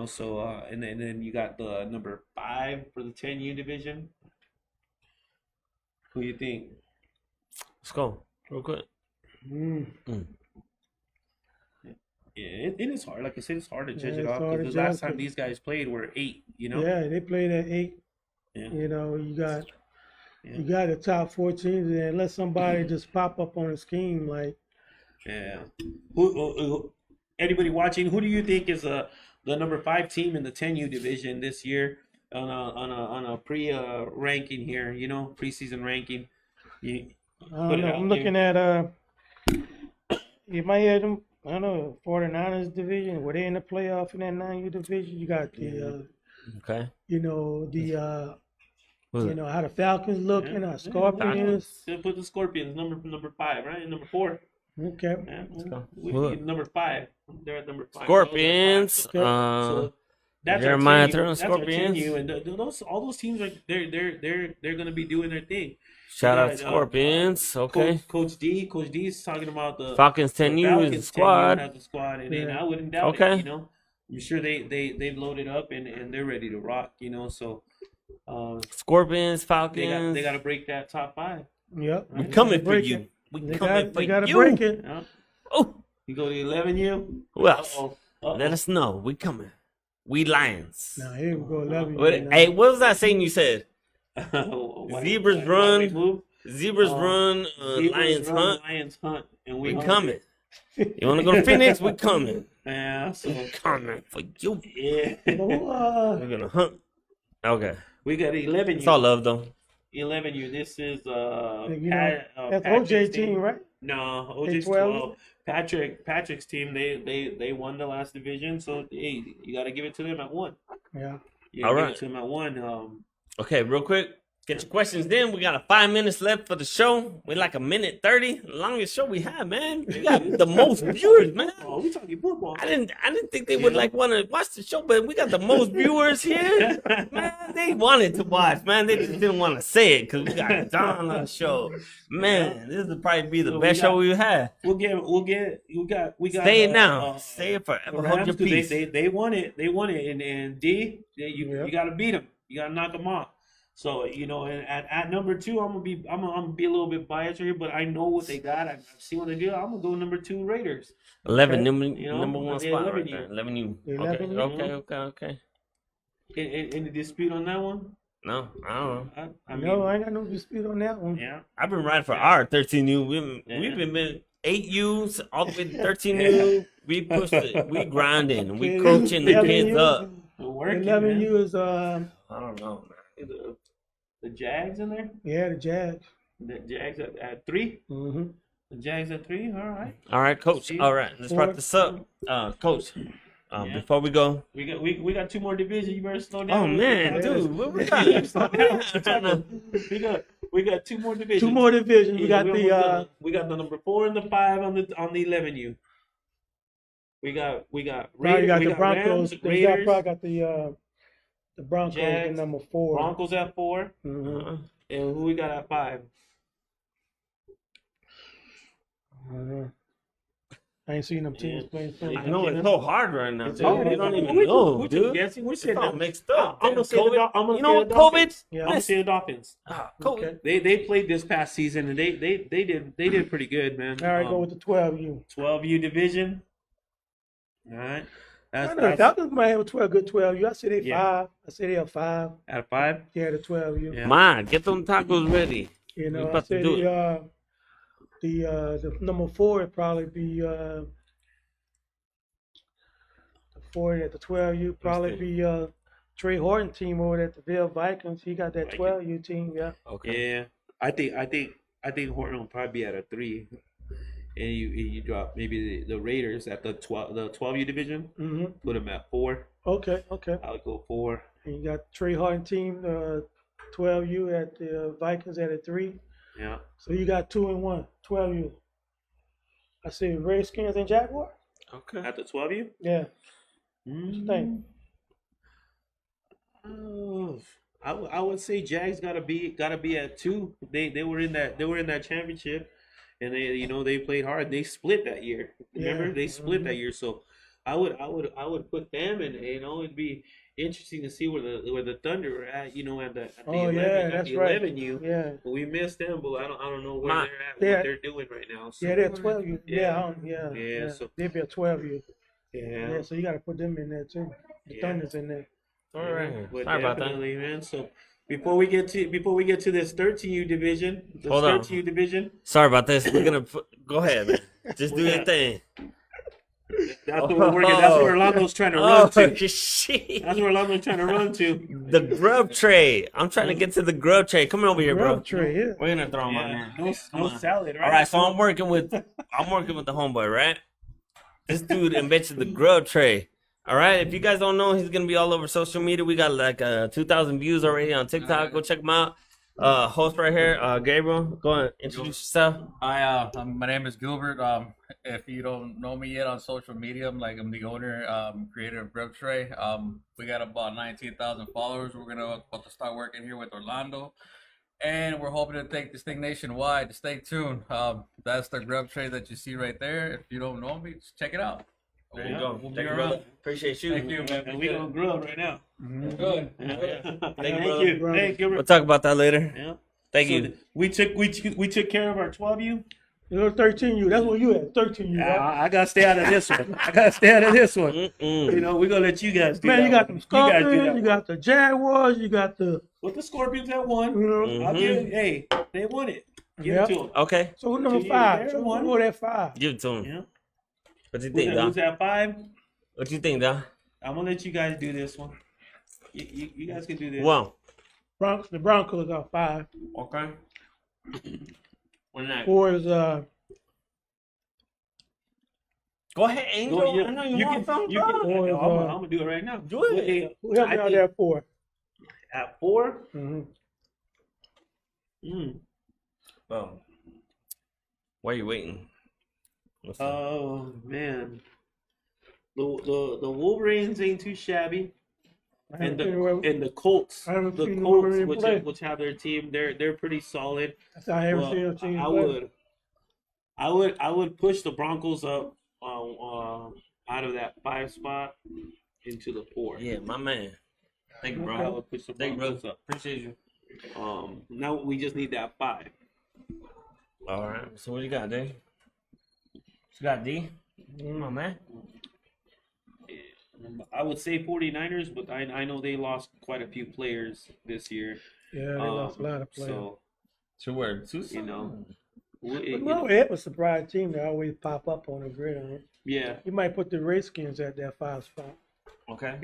So and then you got the number 5 for the 10U division. Who you think? Let's go. Real quick. Mm. Yeah, it is hard. Like I said, it's hard to judge Yeah, it it's off hard to because the last judge time it. these guys played were 8. Yeah, they played at 8. Yeah. You got Yeah. you got the top 4 teams, and let somebody just pop up on a scheme like. Yeah. Who anybody watching? Who do you think is the number 5 team in the 10U division this year on a pre ranking here? Preseason ranking. I Put don't it know. out I'm looking at you might have them. I don't know 49ers division. Were they in the playoff in that 9U division? You got the Okay. Who's it? how the Falcons looking, our Scorpions. Still put the Scorpions number 5, right? And number 4. Okay. Yeah. go. We Who- need number 5. They're at number 5. Scorpions. Okay. So that's our Jeremiah 10U. throwing That's our Scorpions. 10U, and all those teams are they're gonna be doing their thing. Shout out Yeah, Scorpions. Okay. Coach D is talking about the Falcons the 10U is Falcons the 10U squad. has a squad, and Yeah. I wouldn't doubt Okay. it. I'm sure they've loaded up and they're ready to rock. So Scorpions, they Falcons. got to break that top 5. Yep. We coming for Break you. it. We They coming got for they got to you. break it. Yeah. Oh, You go to 11U. Who else? Uh-oh. Let us know. We coming. We Lions. Now here we go, 11. Hey, what was that saying you said? Why- Zebras why run. we move? Zebras run, Zebras Lions run, hunt. Lions hunt, and We hungry. coming. You want to go to Phoenix? We coming. Yeah, so We coming for you. yeah. We're gonna hunt. Okay. We got 11U. It's all love though. 11U. This is You know, that's Patrick's OJ team, right? No, They OJ's 12? 12. Patrick's team. They won the last division, so hey, you got to give it to them at one. Yeah. You All give right. it to them at one. Okay, real quick. Get your questions in. We got 5 minutes left for the show. We're like 1:30. The longest show we have, man. We got the most viewers, man. Oh, we talking football. I didn't think they would like want to watch the show, but we got the most viewers here. Man, they wanted to watch, man. They just didn't want to say it because we got Don on the show. Man, this will probably be the So best show we've had. We got. Say it now. Say it the forever. Hold Rams, your 'cause peace. they won it, and D, you got to beat them. You got to knock them off. So and at number 2, I'm gonna be a little bit biased here, but I know what they got. I've seen what they do. I'm gonna go number 2 Raiders. 11, Okay. number one spot 11 right you. there. 11U. 11 Okay. Any dispute on that one? No, I don't know. I mean, No, I ain't got no dispute on that one. yeah. I've been riding for our 13U. We've been 8U's all the way to 13U. We pushed it. We grinding. We Okay, coaching the 11 kids U. up. We're working, 11U man. is I don't know, man. The Jags in there. yeah, the Jags. The Jags at 3. Mm-hmm. The Jags at 3. All right. All right, coach. All right, let's wrap this up. Coach, Yeah. before we go. We got 2 more divisions. You better slow down. Oh man, Yeah. dude, what we Slow down. got? we got 2 more divisions. 2 more divisions. We Yeah, got we got the number 4 and the 5 on the 11U. We got Raiders. You got we the got Broncos. Rams, They got Raiders, probably got the Broncos at Jags, number 4. Broncos at 4, Mm-hmm. and who we got at 5? I ain't seen them teams Yeah. playing so I much. know it's so hard right now. It's Dude. hard. You don't even We're know, just dude. guessing. We're It's saying all that. mixed up. I'm gonna say the COVID. Dol- I'm gonna You say know what, the COVID? Dolphins. Yeah. I'm gonna say the Dolphins. COVID. Okay. They played this past season and they did pretty good, man. All right, go with the 12U. 12U division. All right. I That's, know that's Falcons might have a 12U. I say they Yeah. 5. I say they have 5. at 5. Yeah, the 12U. Yeah. Come on, get them tacos ready. You We know, I about to say do the number 4 would probably be the 4 at the 12U. Probably be Trey Horton team over at the Ville Vikings. He got that Vikings. 12U team. Yeah. Okay. Yeah. I think Horton will probably be at a 3. And you drop maybe the Raiders at the 12U division. Mm-hmm. Put them at 4. Okay. I would go 4. And you got Trey Horton team, 12U at the Vikings at a 3. Yeah. So you got 2 and 1, 12U. I say Redskins and Jaguars. Okay. At the 12U. Yeah. Mm. Think. I would say Jags gotta be at 2. They were in that championship, and they played hard. They split that year. Remember Yeah. they split that year. So I would put them, and it'd be interesting to see where the Thunder are at. At the Oh 11, yeah, at that's the right. 11U. Yeah. But we missed them, but I don't know where Ma- they're at, Yeah. what they're doing right now. So, Yeah, they're 12U. Yeah. Yeah. So- They'd be a 12U. yeah. Yeah, so you got to put them in there too. The Yeah. Thunder's in there. All right. But Sorry about that. definitely, man. So before we get to this 13U division, Hold on. 13U division, Sorry about this. We're gonna go ahead, man. Just do your thing. that's what we're working. That's where Orlando's trying to run to. Shit. That's where Orlando's trying to run to. The grub tray. I'm trying to get to the grub tray. Come over here, bro. Grub tray, yeah. We're gonna throw him on Yeah. there. No Come on. salad, right? All right, so I'm working with the homeboy, right? This dude invented the grub tray. All right, if you guys don't know, he's gonna be all over social media. We got like 2,000 views already on TikTok. Go check him out. Host right here, Gabriel. Go and introduce yourself. Hi, my name is Gilbert. If you don't know me yet on social media, I'm the owner, creator of Grub Tray. We got about 19,000 followers. We're about to start working here with Orlando, and we're hoping to take this thing nationwide. Stay tuned. That's the Grub Tray that you see right there. If you don't know me, just check it out. There you go. We'll be Thank you, around. brother. Appreciate you. Thank you, man. And we gonna grill right now. Good. Thank brother. you. Brother. Thank you. We'll talk about that later. Yeah. Thank So you. we took care of our 12U. You're 13U. That's what you at. 13U. Right? I gotta stay out of this one. I gotta stay out of this one. Mm-mm. You know, we're gonna let you guys do Man, that. you got one. them You guys do Scorpions. that You one. got the Jaguars. You got the. With the Scorpions at one. You know. Mhm. I'll give it. Hey, they won it. Give Yep. it to them. Okay, So who's number So you- 5? they're So one. who at 5? give it to him. Yeah. What you think, Who's Don? at 5? What you think, Don? I'm gonna let you guys do this one. You guys can do this. Well, The Broncos are 5. okay. What next? 4 is Go ahead, Angel. Go, I know you want something, you can, bro. Or, I'm gonna do it right now. Do it. Hey, who helped me I out think there at 4? at 4. Mm-hmm. Well, why are you waiting? What's up? Oh man, the Wolverines ain't too shabby, and the Colts, I haven't the seen the Colts, Wolverines play. which have their team, they're pretty solid. That's how I ever Well, seen a team I play. would push the Broncos up out of that 5 spot into the 4. Yeah, my man. Thank you, I bro. would push the Thank you, Broncos bro. up. Appreciate you. Now we just need that 5. All right. So what you got, D? You got D? Come on, man. I would say 49ers, but I know they lost quite a few players this year. Yeah, they lost a lot of players. So, Two words. Two. you know, But no, it was a surprise team that always pop up on the gridiron. yeah, You might put the Redskins at that 5 spot. Okay.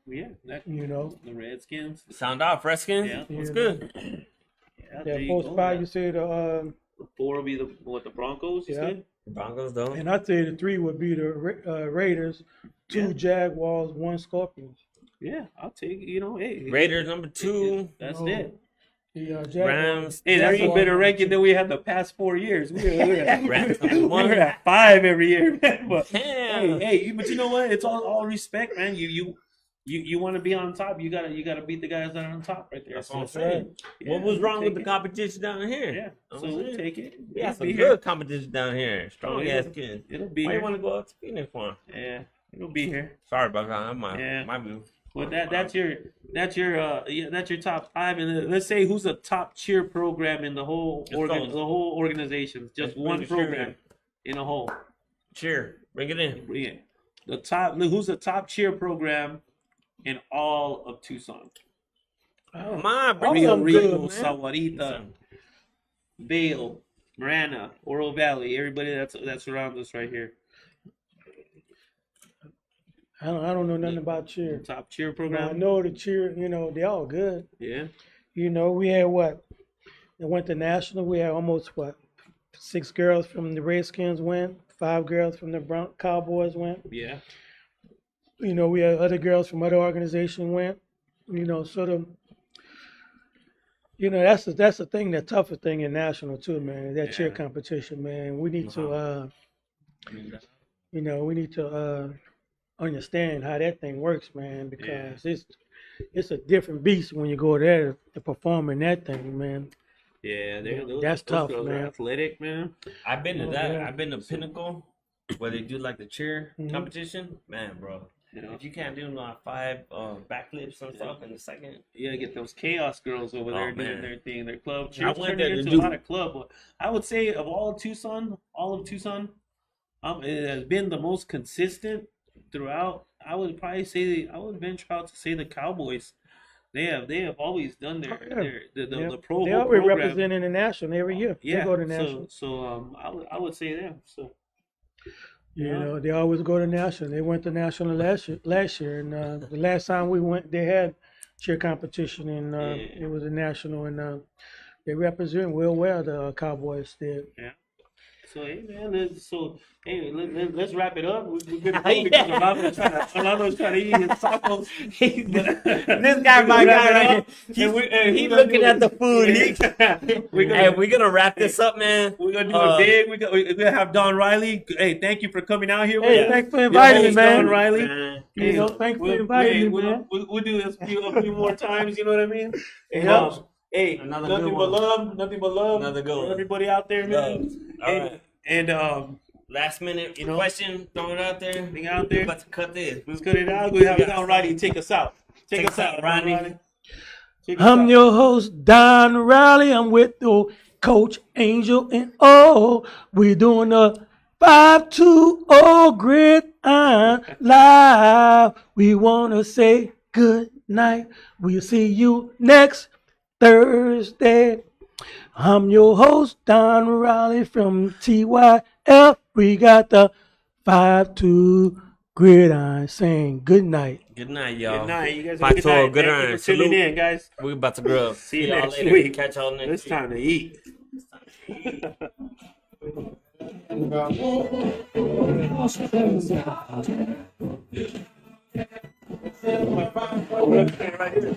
yeah. That, You know, the Redskins. Sound off, Redskins. Yeah. What's Yeah. good? Yeah, there that you 4 go. spot you say the 4 will be the Broncos. You Yeah. said? Broncos, though. and I'd say the 3 would be the Raiders, 2 Yeah. Jaguars, 1 Scorpions. Yeah, I'll take. You know, hey, Raiders number 2. That's No. it. The Rams. Jaguars. Hey, that's a Jaguars better number ranking 2. than we had the past 4 years. Rams number 1. We're at 5 every year, man. But Damn. but you know what? It's all respect, man. You want to be on top. You gotta beat the guys that are on top right there. That's So, what I'm saying. yeah, What was wrong with the take competition down it. here? Yeah, I'm so we'll saying. take it. We got It'll some be good here. competition down here. Strong Oh, ass yeah. kids. It'll be Why you here. want to go up to Phoenix for? Yeah, it'll be here. Sorry about that. That's Yeah. my view. But that's your top 5. And let's say who's a top cheer program in the whole Let's go. the whole organization. Just Let's one bring the cheer program in a whole. Cheer. Bring it in. Yeah. Who's the top cheer program in all of Tucson? Come on, All bring of it them in. good, Rio, man. Sahuarita, Vale, Marana, Oro Valley, everybody that's around us right here. I don't know nothing about cheer. Top cheer But I program. know the cheer, they all good. Yeah. We had what? They went to national. We had almost 6 girls from the Redskins went, 5 girls from the Cowboys went. Yeah. We had other girls from other organizations went. Sort of. That's the thing, the toughest thing in national too, man. That cheer Yeah. competition, man. We need to, we need to understand how that thing works, man, because it's a different beast when you go there to perform in that thing, man. Yeah. That's tough, girls are man. athletic, man. I've been to Oh, that. yeah. I've been to Pinnacle, where they do like the cheer Mhm. competition. Man, bro, You know, if you can't do like 5 backflips and stuff in the second, you gotta get those chaos girls over there Oh, doing man. their thing, their club. I Cheers went turning there to into do- a lot of club. But I would say of all of Tucson, it has been the most consistent throughout. I would venture out to say the Cowboys. They have always done Yeah. the pro They whole always program. representing the national every year. Yeah, They go to national. so I would say them. So They always go to national. They went to national last year, and the last time we went, they had cheer competition, and Yeah. it was a national, and they represent well the Cowboys did. So hey man, let's wrap it up. We've been Yeah. because Orlando's trying to eat his tacos. this guy, my guy, he's looking at the food. We're gonna wrap this up, man. We're gonna do it big. We're gonna have Don Riley. Hey, thank you for coming out here. Hey, with us. thanks for inviting me, host, man. Don Riley. Man. Thanks for inviting me, man. We'll do this a few more times. You know what I mean? Yeah. Hey, Another nothing good but one. love. Nothing but love. Another good for one. everybody out there, man. Love. All Hey, right. and Last minute question, throw it out there. thing out We're there. about to cut this. Let's cut it out. We have Don Riley take us out. Take us out, Ronnie. Ronnie. Take us I'm out. your host, Don Riley. I'm with the Coach Angel and we're doing a 520 Gridiron Live. We want to say good night. We'll see you next Thursday. I'm your host, Don Riley from TYF. We got the 5-2 Gridiron saying good night. Good night, y'all. Good night. You guys have a good 5-2 night. Good Thank iron. you for tuning Salute. in, guys. We about to grub. See you y'all next later. week. Catch y'all next It's week. time to eat. Right here.